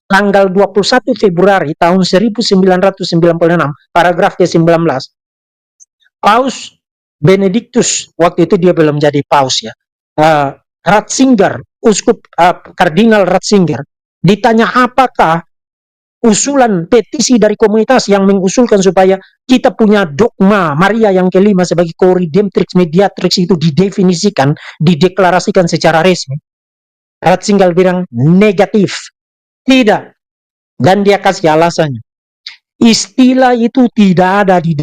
tanggal 21 Februari tahun 1996, paragraf ke-19, Paus Benediktus, waktu itu dia belum jadi Paus ya, Ratzinger, Kardinal Ratzinger, ditanya apakah usulan petisi dari komunitas yang mengusulkan supaya kita punya dogma Maria yang kelima sebagai co-redemptrix mediatrix itu didefinisikan, dideklarasikan secara resmi. Ratzinger bilang negatif. Tidak. Dan dia kasih alasannya. Istilah itu tidak ada di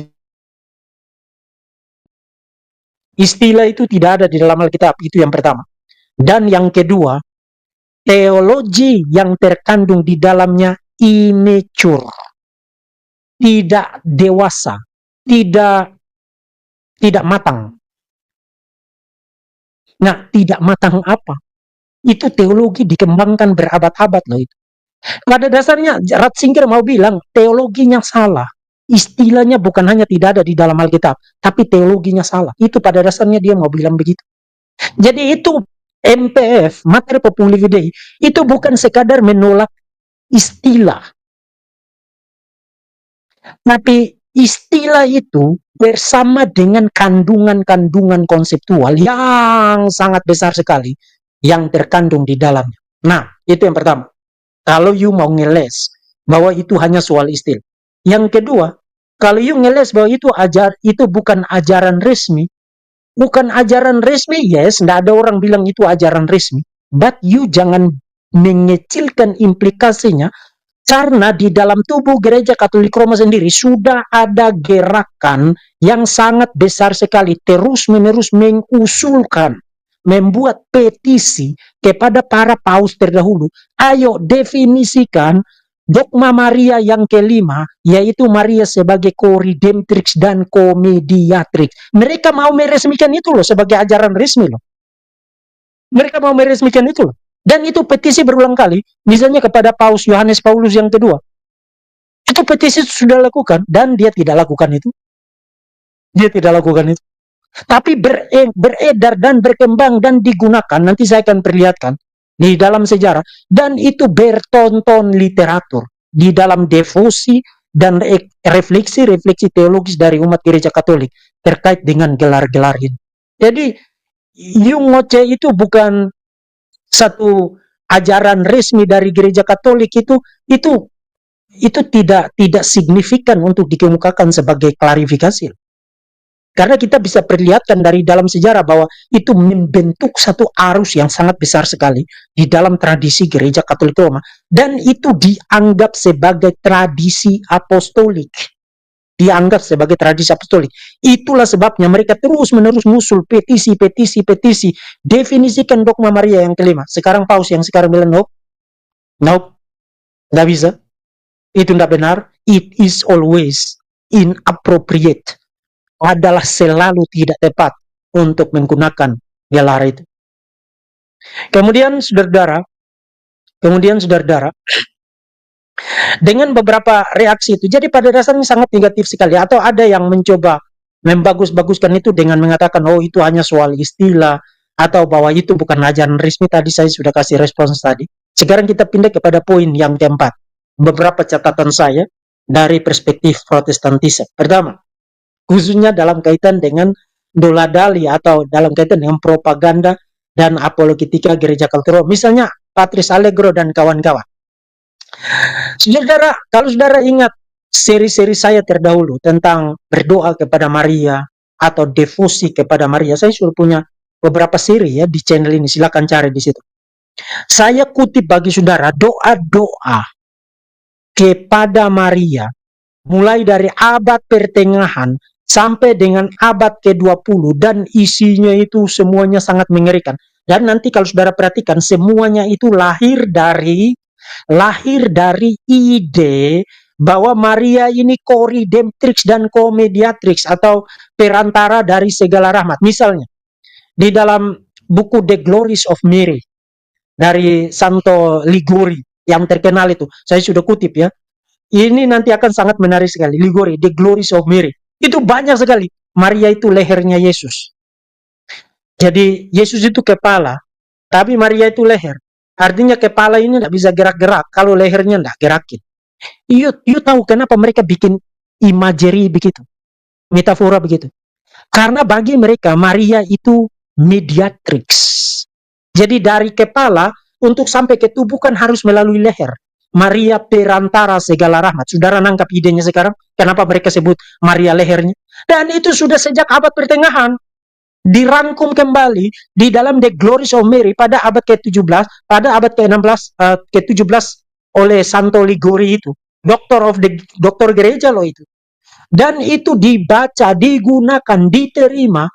dalam Alkitab, itu yang pertama. Dan yang kedua, teologi yang terkandung di dalamnya immature, tidak dewasa, tidak matang. Nah, tidak matang apa? Itu teologi dikembangkan berabad-abad loh itu. Pada dasarnya Ratzinger mau bilang teologinya salah. Istilahnya bukan hanya tidak ada di dalam Alkitab, tapi teologinya salah. Itu pada dasarnya dia mau bilang begitu. Jadi itu MPF, materi Populi Fidei, itu bukan sekadar menolak istilah. Tapi istilah itu bersama dengan kandungan-kandungan konseptual yang sangat besar sekali yang terkandung di dalamnya. Nah, itu yang pertama. Kalau you mau ngeles bahwa itu hanya soal istilah. Yang kedua, kalau you ngeles bahwa itu bukan ajaran resmi, yes, tidak ada orang bilang itu ajaran resmi, but you jangan mengecilkan implikasinya, karena di dalam tubuh Gereja Katolik Roma sendiri sudah ada gerakan yang sangat besar sekali terus-menerus mengusulkan, membuat petisi kepada para paus terdahulu. Ayo definisikan dogma Maria yang kelima, yaitu Maria sebagai co-redemptrix dan co-mediatrix. Mereka mau meresmikan itu loh sebagai ajaran resmi loh. Mereka mau meresmikan itu loh. Dan itu petisi berulang kali, misalnya kepada Paus Yohanes Paulus yang kedua. Itu petisi sudah lakukan, dan dia tidak lakukan itu. Dia tidak lakukan itu. Tapi beredar dan berkembang dan digunakan, nanti saya akan perlihatkan, di dalam sejarah. Dan itu bertonton literatur, di dalam devosi dan refleksi-refleksi teologis dari umat Gereja Katolik, terkait dengan gelar-gelar ini. Jadi, Yungoce itu bukan satu ajaran resmi dari Gereja Katolik, itu tidak signifikan untuk dikemukakan sebagai klarifikasi. Karena kita bisa perlihatkan dari dalam sejarah bahwa itu membentuk satu arus yang sangat besar sekali di dalam tradisi Gereja Katolik Roma, dan itu dianggap sebagai tradisi apostolik. Itulah sebabnya mereka terus-menerus musul petisi, definisikan dogma Maria yang kelima. Sekarang paus yang sekarang bilang nope, nggak bisa. Itu nggak benar. It is always inappropriate. Adalah selalu tidak tepat untuk menggunakan gelar itu. Kemudian saudara-saudara, dengan beberapa reaksi itu, jadi pada dasarnya sangat negatif sekali. Atau ada yang mencoba membagus-baguskan itu dengan mengatakan, oh itu hanya soal istilah, atau bahwa itu bukan ajaran resmi. Tadi saya sudah kasih respons tadi. Sekarang kita pindah kepada poin yang keempat. Beberapa catatan saya dari perspektif Protestantisme. Pertama, khususnya dalam kaitan dengan doladali atau dalam kaitan dengan propaganda dan apologetika Gereja Katolik. Misalnya Patris Allegro dan kawan-kawan. Saudara, kalau saudara ingat seri-seri saya terdahulu tentang berdoa kepada Maria atau devosi kepada Maria, saya sudah punya beberapa seri ya di channel ini, silakan cari di situ. Saya kutip bagi saudara doa-doa kepada Maria mulai dari abad pertengahan sampai dengan abad ke-20, dan isinya itu semuanya sangat mengerikan. Dan nanti kalau saudara perhatikan, semuanya itu lahir dari ide bahwa Maria ini co-redemptrix dan co-mediatrix atau perantara dari segala rahmat. Misalnya, di dalam buku The Glories of Mary dari Santo Liguri yang terkenal itu, saya sudah kutip ya. Ini nanti akan sangat menarik sekali. Liguri, The Glories of Mary. Itu banyak sekali. Maria itu lehernya Yesus. Jadi Yesus itu kepala, tapi Maria itu leher. Artinya kepala ini tidak bisa gerak-gerak kalau lehernya tidak gerakin. You tahu kenapa mereka bikin imagery begitu, metafora begitu? Karena bagi mereka Maria itu mediatrix. Jadi dari kepala untuk sampai ke tubuh kan harus melalui leher. Maria perantara segala rahmat. Saudara nangkap idenya sekarang? Kenapa mereka sebut Maria lehernya? Dan itu sudah sejak abad pertengahan. dirangkum kembali di dalam The Glories of Mary pada abad ke-17, pada abad ke-16, ke-17 oleh Santo Ligori itu. Doktor gereja loh itu. Dan itu dibaca, digunakan, diterima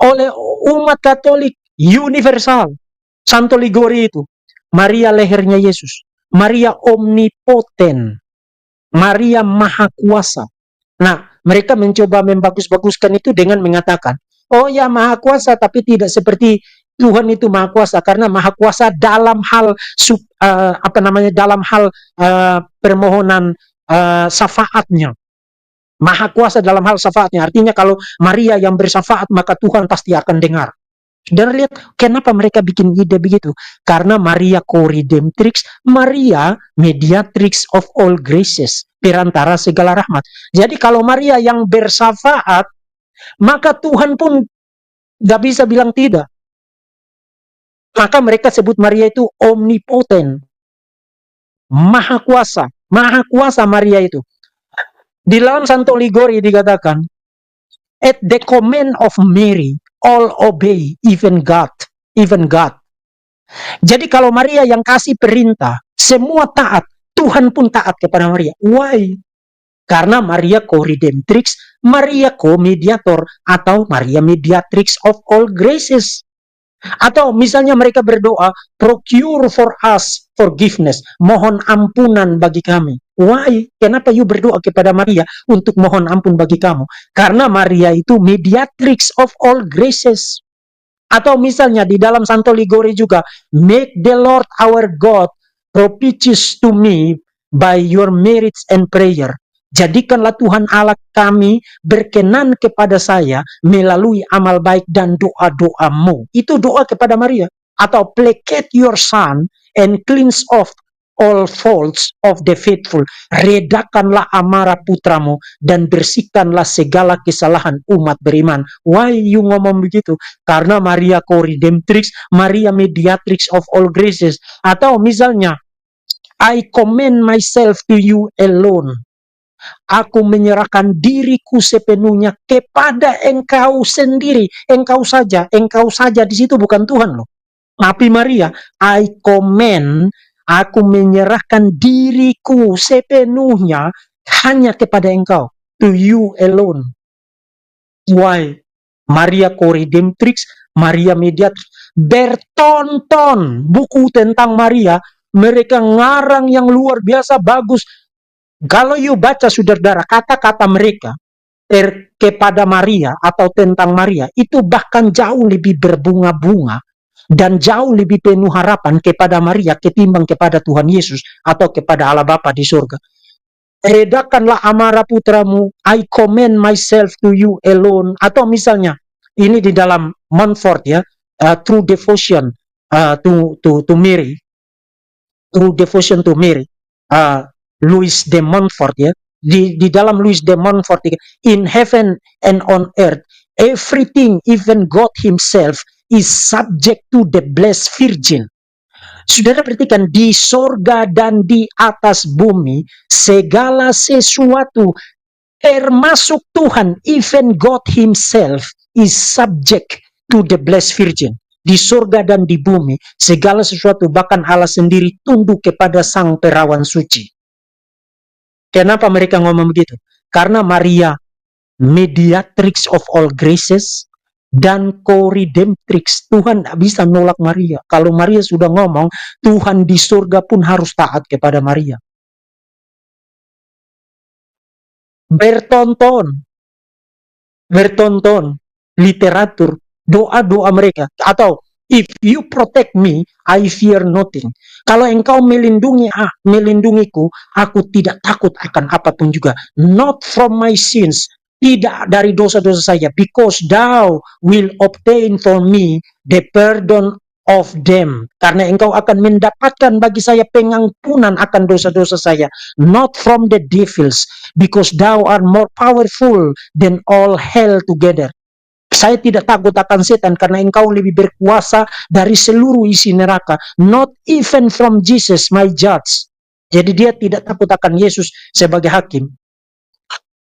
oleh umat Katolik universal. Santo Ligori itu. Maria lehernya Yesus. Maria omnipoten. Maria maha kuasa. Nah, mereka mencoba membagus-baguskan itu dengan mengatakan, oh ya maha kuasa, tapi tidak seperti Tuhan itu maha kuasa, karena maha kuasa dalam hal dalam hal permohonan syafaatnya. Maha kuasa dalam hal syafaatnya. Artinya kalau Maria yang bersyafaat, maka Tuhan pasti akan dengar. Dan lihat kenapa mereka bikin ide begitu. Karena Maria co-redemptrix, Maria mediatrix of all graces, perantara segala rahmat. Jadi kalau Maria yang bersyafaat, maka Tuhan pun gak bisa bilang tidak. Maka mereka sebut Maria itu omnipoten, maha kuasa Maria itu. Di dalam Santo Ligori dikatakan, at the command of Mary, all obey, even God. Jadi kalau Maria yang kasih perintah, semua taat. Tuhan pun taat kepada Maria. Why? Karena Maria co-redemptrix, Maria co-mediator, atau Maria mediatrix of all graces. Atau misalnya mereka berdoa, procure for us forgiveness, mohon ampunan bagi kami. Why? Kenapa you berdoa kepada Maria untuk mohon ampun bagi kamu? Karena Maria itu mediatrix of all graces. Atau misalnya di dalam Santo Ligori juga, make the Lord our God propitious to me by your merits and prayer. Jadikanlah Tuhan Allah kami berkenan kepada saya melalui amal baik dan doa-doamu. Itu doa kepada Maria. Atau placate your son and cleanse off all faults of the faithful. Redakanlah amarah putramu dan bersihkanlah segala kesalahan umat beriman. Why you ngomong begitu? Karena Maria co-redemptrix, Maria mediatrix of all graces. Atau misalnya, I commend myself to you alone. Aku menyerahkan diriku sepenuhnya kepada engkau sendiri. Engkau saja di situ bukan Tuhan loh. Tapi Maria, I commend, aku menyerahkan diriku sepenuhnya hanya kepada engkau. To you alone. Why? Maria co-redemptrix, Maria mediatrix. Bertonton buku tentang Maria, mereka ngarang yang luar biasa bagus. Kalau you baca saudara, kata-kata mereka kepada Maria atau tentang Maria, itu bahkan jauh lebih berbunga-bunga dan jauh lebih penuh harapan kepada Maria ketimbang kepada Tuhan Yesus atau kepada Allah Bapa di surga. Redakanlah amarah putramu, I commend myself to you alone. Atau misalnya, ini di dalam Montfort ya, true devotion to Mary, true devotion to Mary, Louis de Montfort ya, di dalam Louis de Montfort, in heaven and on earth, everything, even God himself, is subject to the blessed virgin. Saudara perhatikan, di sorga dan di atas bumi, segala sesuatu, termasuk Tuhan, even God himself, is subject to the blessed virgin. Di sorga dan di bumi, segala sesuatu, bahkan Allah sendiri tunduk kepada sang perawan suci. Kenapa mereka ngomong begitu? Karena Maria mediatrix of all graces dan co-redemptrix. Tuhan tidak bisa nolak Maria. Kalau Maria sudah ngomong, Tuhan di surga pun harus taat kepada Maria. Bertonton literatur, doa-doa mereka. Atau, if you protect me, I fear nothing. Kalau engkau melindungiku, aku tidak takut akan apapun juga. Not from my sins, tidak dari dosa-dosa saya, because thou will obtain for me the pardon of them. Karena engkau akan mendapatkan bagi saya pengampunan akan dosa-dosa saya. Not from the devils, because thou art more powerful than all hell together. Saya tidak takut akan setan karena engkau lebih berkuasa dari seluruh isi neraka. Not even from Jesus, my judge. Jadi dia tidak takut akan Yesus sebagai hakim.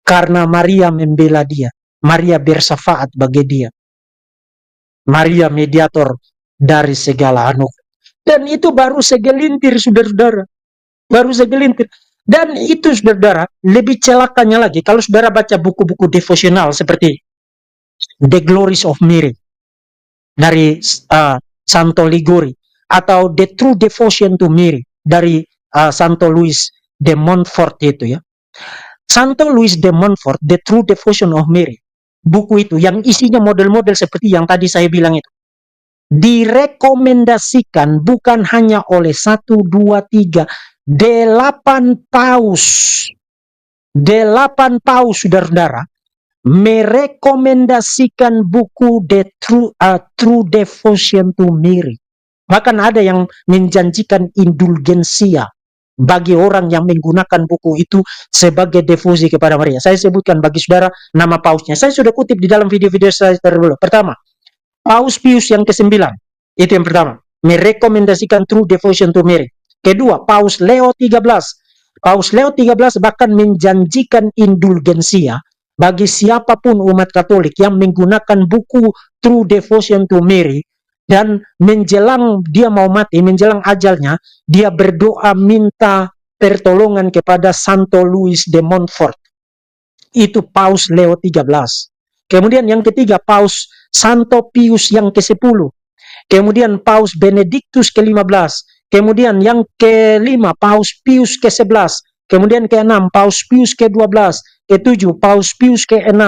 Karena Maria membela dia. Maria bersyafaat bagi dia. Maria mediator dari segala anugerah. Dan itu baru segelintir, saudara-saudara. Baru segelintir. Dan itu, saudara, lebih celakanya lagi kalau saudara baca buku-buku devosional seperti The Glories of Mary dari Santo Liguri, atau The True Devotion to Mary dari Santo Louis de Montfort itu ya. Santo Louis de Montfort, The True Devotion of Mary, buku itu yang isinya model-model seperti yang tadi saya bilang itu, direkomendasikan bukan hanya oleh 1, 2, 3, 8 paus. 8 paus, saudara-saudara, merekomendasikan buku The True Devotion to Mary. Bahkan ada yang menjanjikan indulgensia bagi orang yang menggunakan buku itu sebagai devosi kepada Maria. Saya sebutkan bagi saudara nama pausnya. Saya sudah kutip di dalam video-video saya terdahulu. Pertama, Paus Pius yang ke-9. Itu yang pertama. Merekomendasikan True Devotion to Mary. Kedua, Paus Leo 13. Paus Leo 13 bahkan menjanjikan indulgensia bagi siapapun umat Katolik yang menggunakan buku True Devotion to Mary, dan menjelang dia mau mati, menjelang ajalnya, dia berdoa minta pertolongan kepada Santo Louis de Montfort. Itu Paus Leo 13. Kemudian yang ketiga, Paus Santo Pius yang ke-10. Kemudian Paus Benedictus ke-15. Kemudian yang ke-5, Paus Pius ke-11. Kemudian ke-6, Paus Pius ke-12. Ke-7, Paus Pius ke-6.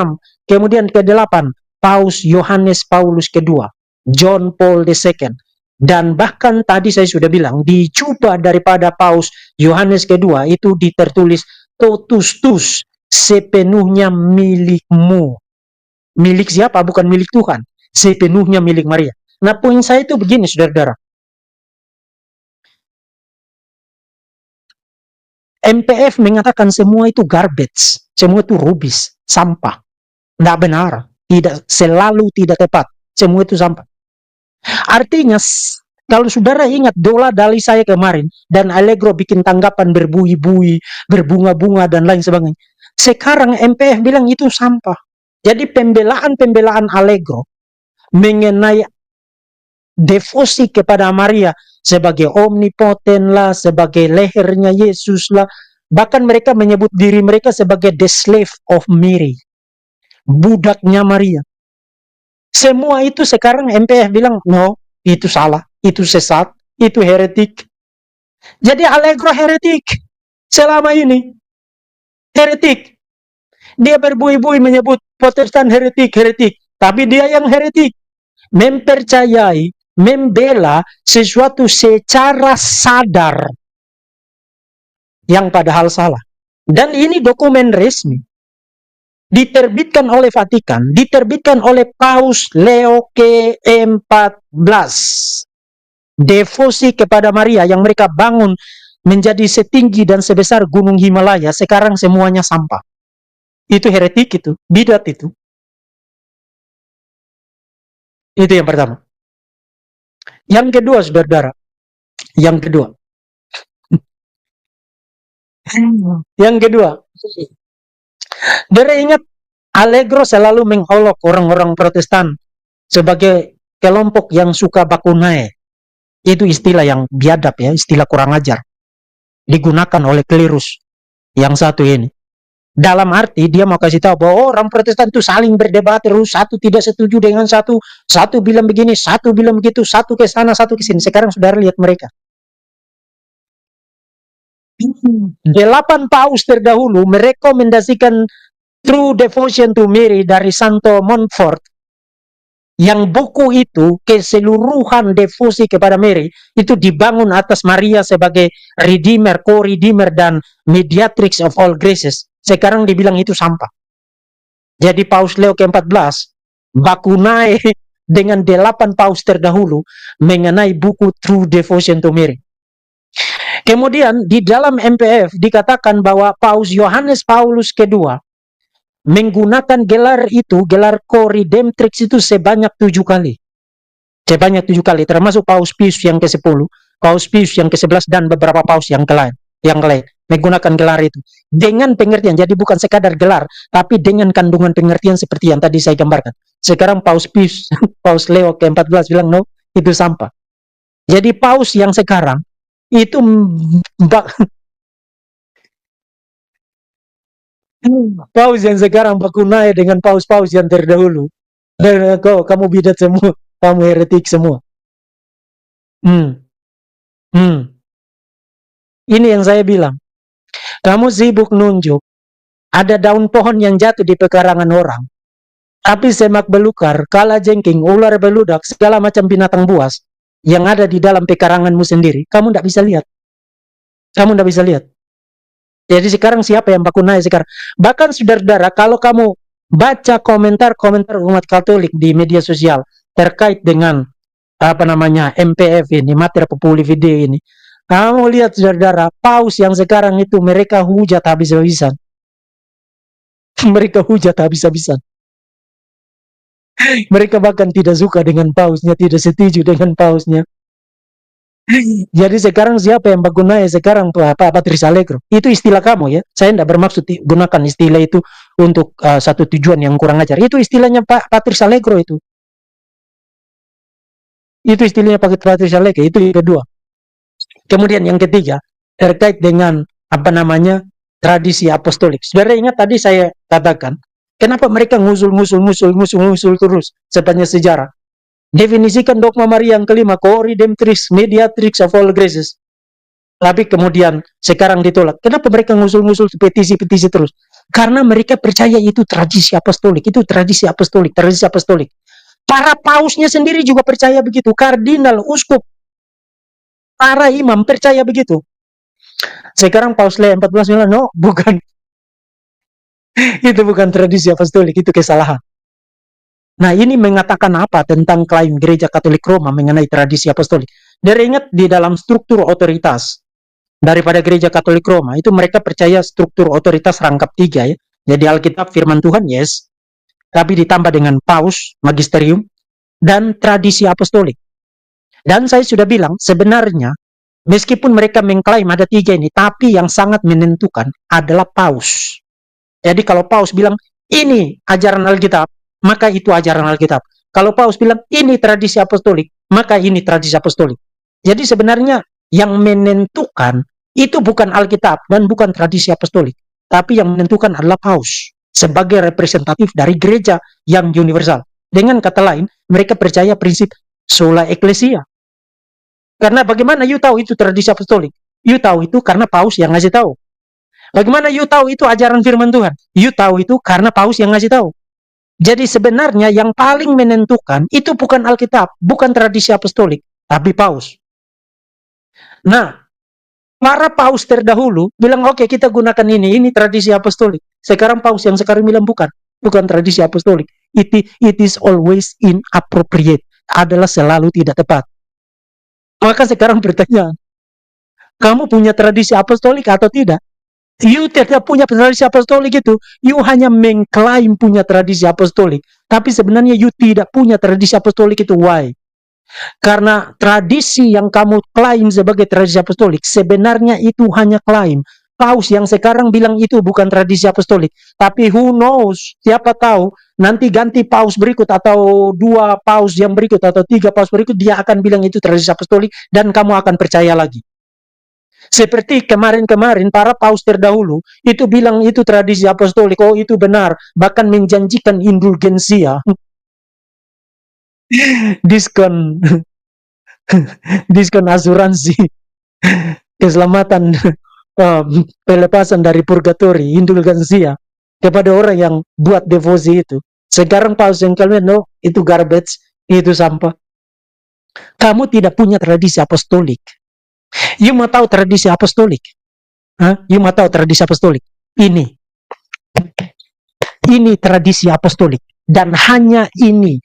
Kemudian ke-8, Paus Yohanes Paulus kedua, John Paul II. Dan bahkan tadi saya sudah bilang, di jubah daripada Paus Yohanes kedua itu ditertulis totus tus, sepenuhnya milikmu. Milik siapa? Bukan milik Tuhan. Sepenuhnya milik Maria. Nah, poin saya itu begini, saudara-saudara. MPF mengatakan semua itu garbage, semua itu rubis, sampah. Tidak benar, tidak selalu tidak tepat, semua itu sampah. Artinya, kalau saudara ingat dola dali saya kemarin, dan Allegro bikin tanggapan berbui-bui, berbunga-bunga, dan lain sebagainya. Sekarang MPF bilang itu sampah. Jadi pembelaan-pembelaan Allegro mengenai devosi kepada Maria sebagai omnipoten lah, sebagai lehernya Yesus lah, bahkan mereka menyebut diri mereka sebagai the slave of Mary, budaknya Maria. Semua itu sekarang MPF bilang, no, itu salah, itu sesat, itu heretik. Jadi Allegro heretik selama ini. Heretik. Dia berbui-bui menyebut Protestan heretik. Tapi dia yang heretik. Mempercayai, membela sesuatu secara sadar yang padahal salah. Dan ini dokumen resmi. Diterbitkan oleh Vatikan, diterbitkan oleh Paus Leo ke-14. Devosi kepada Maria yang mereka bangun menjadi setinggi dan sebesar gunung Himalaya, sekarang semuanya sampah. Itu heretik itu, bidat itu. Itu yang pertama. Yang kedua, saudara-saudara. Yang kedua. Saudara ingat, Allegro selalu mengolok orang-orang Protestan sebagai kelompok yang suka bakunae. Itu istilah yang biadab ya, istilah kurang ajar. Digunakan oleh klerus yang satu ini. Dalam arti dia mau kasih tahu bahwa orang Protestan itu saling berdebat terus, satu tidak setuju dengan satu bilang begini, satu bilang begitu, satu ke sana, satu ke sini. Sekarang saudara lihat mereka. 8 paus terdahulu merekomendasikan True Devotion to Mary dari Santo Montfort, yang buku itu keseluruhan devosi kepada Mary itu dibangun atas Maria sebagai redeemer, co-redeemer, dan mediatrix of all graces. Sekarang dibilang itu sampah. Jadi Paus Leo ke-14 bakunai dengan 8 paus terdahulu mengenai buku True Devotion to Mary. Kemudian di dalam MPF dikatakan bahwa Paus Yohanes Paulus kedua menggunakan gelar itu, gelar co-redemptrix itu sebanyak 7 kali. Sebanyak 7 kali, termasuk Paus Pius yang ke-10, Paus Pius yang ke-11, dan beberapa paus yang lain menggunakan gelar itu dengan pengertian. Jadi bukan sekadar gelar, tapi dengan kandungan pengertian seperti yang tadi saya gambarkan. Sekarang Paus Pius, Paus Leo ke-14 bilang no, itu sampah. Jadi paus yang sekarang itu paus yang sekarang baku naik dengan paus-paus yang terdahulu. Dan kamu bidat semua, kamu heretik semua. Hmm, hmm. Ini yang saya bilang. Kamu sibuk nunjuk ada daun pohon yang jatuh di pekarangan orang, tapi semak belukar, kala jengking, ular beludak, segala macam binatang buas yang ada di dalam pekaranganmu sendiri, kamu tidak bisa lihat. Kamu tidak bisa lihat. Jadi sekarang siapa yang baku naik sekarang? Bahkan saudara-saudara, kalau kamu baca komentar-komentar umat Katolik di media sosial terkait dengan apa namanya MPF ini, materi populi video ini, kamu lihat saudara-saudara, paus yang sekarang itu mereka hujat habis-habisan. Mereka hujat habis-habisan. Mereka bahkan tidak suka dengan pausnya, tidak setuju dengan pausnya. Jadi sekarang siapa yang menggunakan sekarang Pak Patrice Allegro? Itu istilah kamu ya. Saya tidak bermaksud gunakan istilah itu untuk satu tujuan yang kurang ajar. Itu istilahnya Pak Patrice Allegro itu. Itu istilahnya Pak Patrice Allegro. Itu yang kedua. Kemudian yang ketiga terkait dengan apa namanya tradisi apostolik. Saudara ingat tadi saya katakan kenapa mereka ngusul terus sepanjang sejarah. Definisikan dogma Maria yang kelima, co-redemptrix, mediatrix of all graces. Tapi kemudian sekarang ditolak. Kenapa mereka ngusul-ngusul petisi-petisi terus? Karena mereka percaya itu tradisi apostolik, itu tradisi apostolik, tradisi apostolik. Para pausnya sendiri juga percaya begitu. Kardinal, uskup, para imam percaya begitu. Sekarang Paus Leo 14 bilang, no, bukan. Itu bukan tradisi apostolik, itu kesalahan. Nah, ini mengatakan apa tentang klaim Gereja Katolik Roma mengenai tradisi apostolik? Dari ingat di dalam struktur otoritas daripada Gereja Katolik Roma, itu mereka percaya struktur otoritas rangkap 3 ya. Jadi Alkitab firman Tuhan, yes. Tapi ditambah dengan paus, magisterium, dan tradisi apostolik. Dan saya sudah bilang, sebenarnya, meskipun mereka mengklaim ada 3 ini, tapi yang sangat menentukan adalah paus. Jadi kalau paus bilang, ini ajaran Alkitab, maka itu ajaran Alkitab. Kalau paus bilang, ini tradisi apostolik, maka ini tradisi apostolik. Jadi sebenarnya yang menentukan itu bukan Alkitab dan bukan tradisi apostolik, tapi yang menentukan adalah paus sebagai representatif dari gereja yang universal. Dengan kata lain, mereka percaya prinsip sola ecclesia. Karena bagaimana you tahu itu tradisi apostolik? You tahu itu karena paus yang ngasih tahu. Bagaimana you tahu itu ajaran firman Tuhan? You tahu itu karena paus yang ngasih tahu. Jadi sebenarnya yang paling menentukan itu bukan Alkitab, bukan tradisi apostolik, tapi paus. Nah, para paus terdahulu bilang oke, kita gunakan ini tradisi apostolik. Sekarang paus yang sekarang bilang bukan tradisi apostolik. It is always inappropriate, adalah selalu tidak tepat. Maka sekarang pertanyaan, kamu punya tradisi apostolik atau tidak? You tidak punya tradisi apostolik itu, you hanya mengklaim punya tradisi apostolik, tapi sebenarnya you tidak punya tradisi apostolik itu. Why? Karena tradisi yang kamu klaim sebagai tradisi apostolik, sebenarnya itu hanya klaim. Paus yang sekarang bilang itu bukan tradisi apostolik, tapi who knows, siapa tahu nanti ganti paus berikut atau 2 paus yang berikut atau 3 paus berikut, dia akan bilang itu tradisi apostolik dan kamu akan percaya lagi. Seperti kemarin-kemarin para paus terdahulu itu bilang itu tradisi apostolik, oh itu benar, bahkan menjanjikan indulgensia, diskon, diskon asuransi, keselamatan, pelepasan dari purgatori, indulgensia kepada orang yang buat devosi itu. Sekarang paus yang kalian no, itu garbage, itu sampah. Kamu tidak punya tradisi apostolik. You mau tahu tradisi apostolik? You mau tahu tradisi apostolik? Ini tradisi apostolik. Dan hanya ini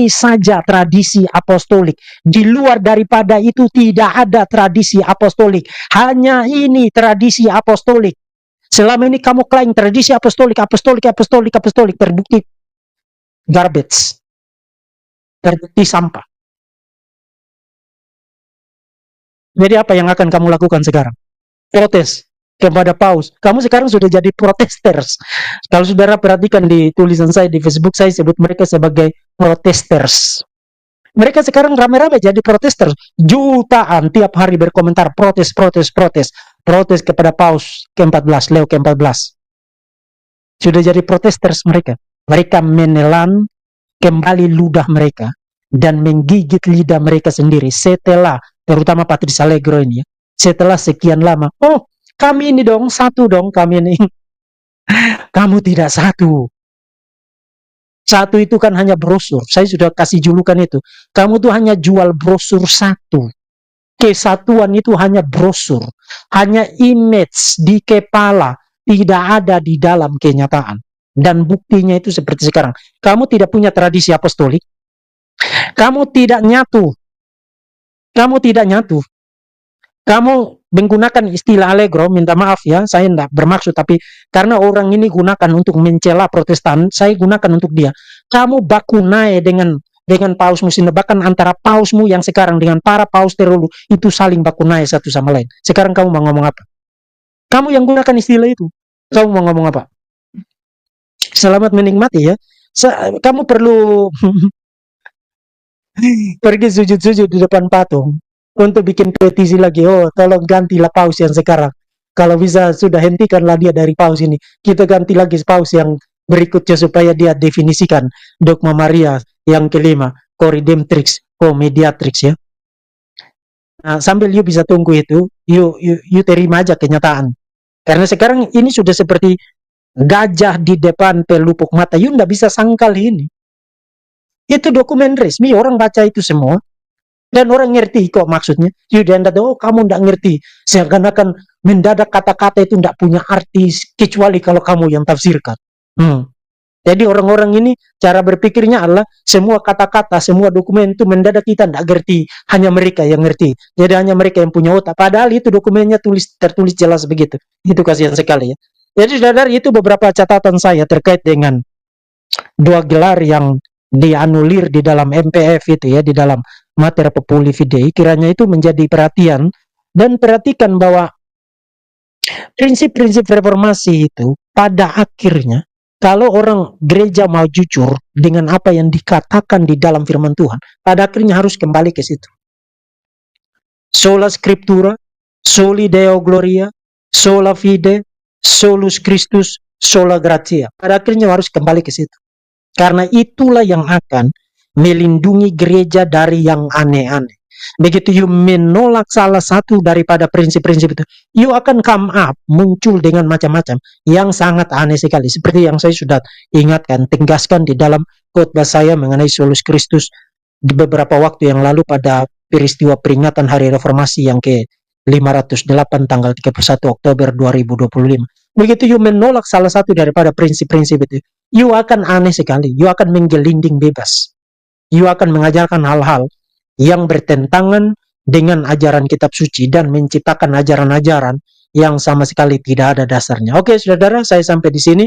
saja tradisi apostolik. Di luar daripada itu tidak ada tradisi apostolik. Hanya ini tradisi apostolik. Selama ini kamu klaim tradisi apostolik, terbukti garbage. Terbukti sampah. Jadi apa yang akan kamu lakukan sekarang? Protes. kepada paus. Kamu sekarang sudah jadi protesters. Kalau saudara perhatikan di tulisan saya di Facebook, saya sebut mereka sebagai protesters. Mereka sekarang rame-rame jadi protesters. Jutaan tiap hari berkomentar protes, protes, protes. Protes kepada paus ke-14, Leo ke-14. Sudah jadi protesters mereka. Mereka menelan kembali ludah mereka dan menggigit lidah mereka sendiri setelah, terutama Patrice Allegro ini ya, setelah sekian lama. Oh, kami ini dong, satu dong kami ini. Kamu tidak satu. Satu itu kan hanya brosur. Saya sudah kasih julukan itu. Kamu tuh hanya jual brosur satu. Kesatuan itu hanya brosur. Hanya image di kepala. Tidak ada di dalam kenyataan. Dan buktinya itu seperti sekarang. Kamu tidak punya tradisi apostolik. Kamu tidak nyatu. Kamu tidak nyatu. Kamu menggunakan istilah Allegro, minta maaf ya, saya tidak bermaksud, tapi karena orang ini gunakan untuk mencela Protestan, saya gunakan untuk dia. Kamu baku naik dengan pausmu sini, bahkan antara pausmu yang sekarang dengan para paus terdahulu itu saling baku naik satu sama lain. Sekarang kamu mau ngomong apa? Kamu yang gunakan istilah itu. Kamu mau ngomong apa? Selamat menikmati ya. Kamu perlu pergi sujud-sujud di depan patung untuk bikin petisi lagi. Oh, tolong gantilah paus yang sekarang. Kalau bisa sudah hentikanlah dia dari paus ini. Kita ganti lagi paus yang berikutnya supaya dia definisikan dogma Maria yang kelima, co-redemptrix, co-mediatrix ya. Nah, sambil you bisa tunggu itu, you terima aja kenyataan. Karena sekarang ini sudah seperti gajah di depan pelupuk mata. You nggak bisa sangkal ini. Itu dokumen resmi, orang baca itu semua. Dan orang ngerti kok maksudnya. Yudenda, oh kamu nggak ngerti. Seakan-akan mendadak kata-kata itu nggak punya arti kecuali kalau kamu yang tafsirkan. Jadi orang-orang ini cara berpikirnya adalah semua kata-kata, semua dokumen itu mendadak kita nggak ngerti. Hanya mereka yang ngerti. Jadi hanya mereka yang punya otak. Padahal itu dokumennya tertulis jelas begitu. Itu kasihan sekali ya. Jadi saudara, itu beberapa catatan saya terkait dengan dua gelar yang dianulir di dalam MPF itu ya, di dalam Mater Populi Fidei. Kiranya itu menjadi perhatian, dan perhatikan bahwa prinsip-prinsip reformasi itu pada akhirnya, kalau orang gereja mau jujur dengan apa yang dikatakan di dalam firman Tuhan, pada akhirnya harus kembali ke situ. Sola Scriptura, Soli Deo Gloria, Sola Fide, Solus Christus, Sola Gratia. Pada akhirnya harus kembali ke situ. Karena itulah yang akan melindungi gereja dari yang aneh-aneh. Begitu you menolak salah satu daripada prinsip-prinsip itu, you akan come up, muncul dengan macam-macam yang sangat aneh sekali. Seperti yang saya sudah ingatkan, tegaskan di dalam khotbah saya mengenai Solus Christus di beberapa waktu yang lalu pada peristiwa peringatan Hari Reformasi yang ke-508 tanggal 31 Oktober 2025. Begitu you menolak salah satu daripada prinsip-prinsip itu, you akan aneh sekali. You akan menggelinding bebas. You akan mengajarkan hal-hal yang bertentangan dengan ajaran kitab suci dan menciptakan ajaran-ajaran yang sama sekali tidak ada dasarnya. Oke, saudara, saya sampai di sini.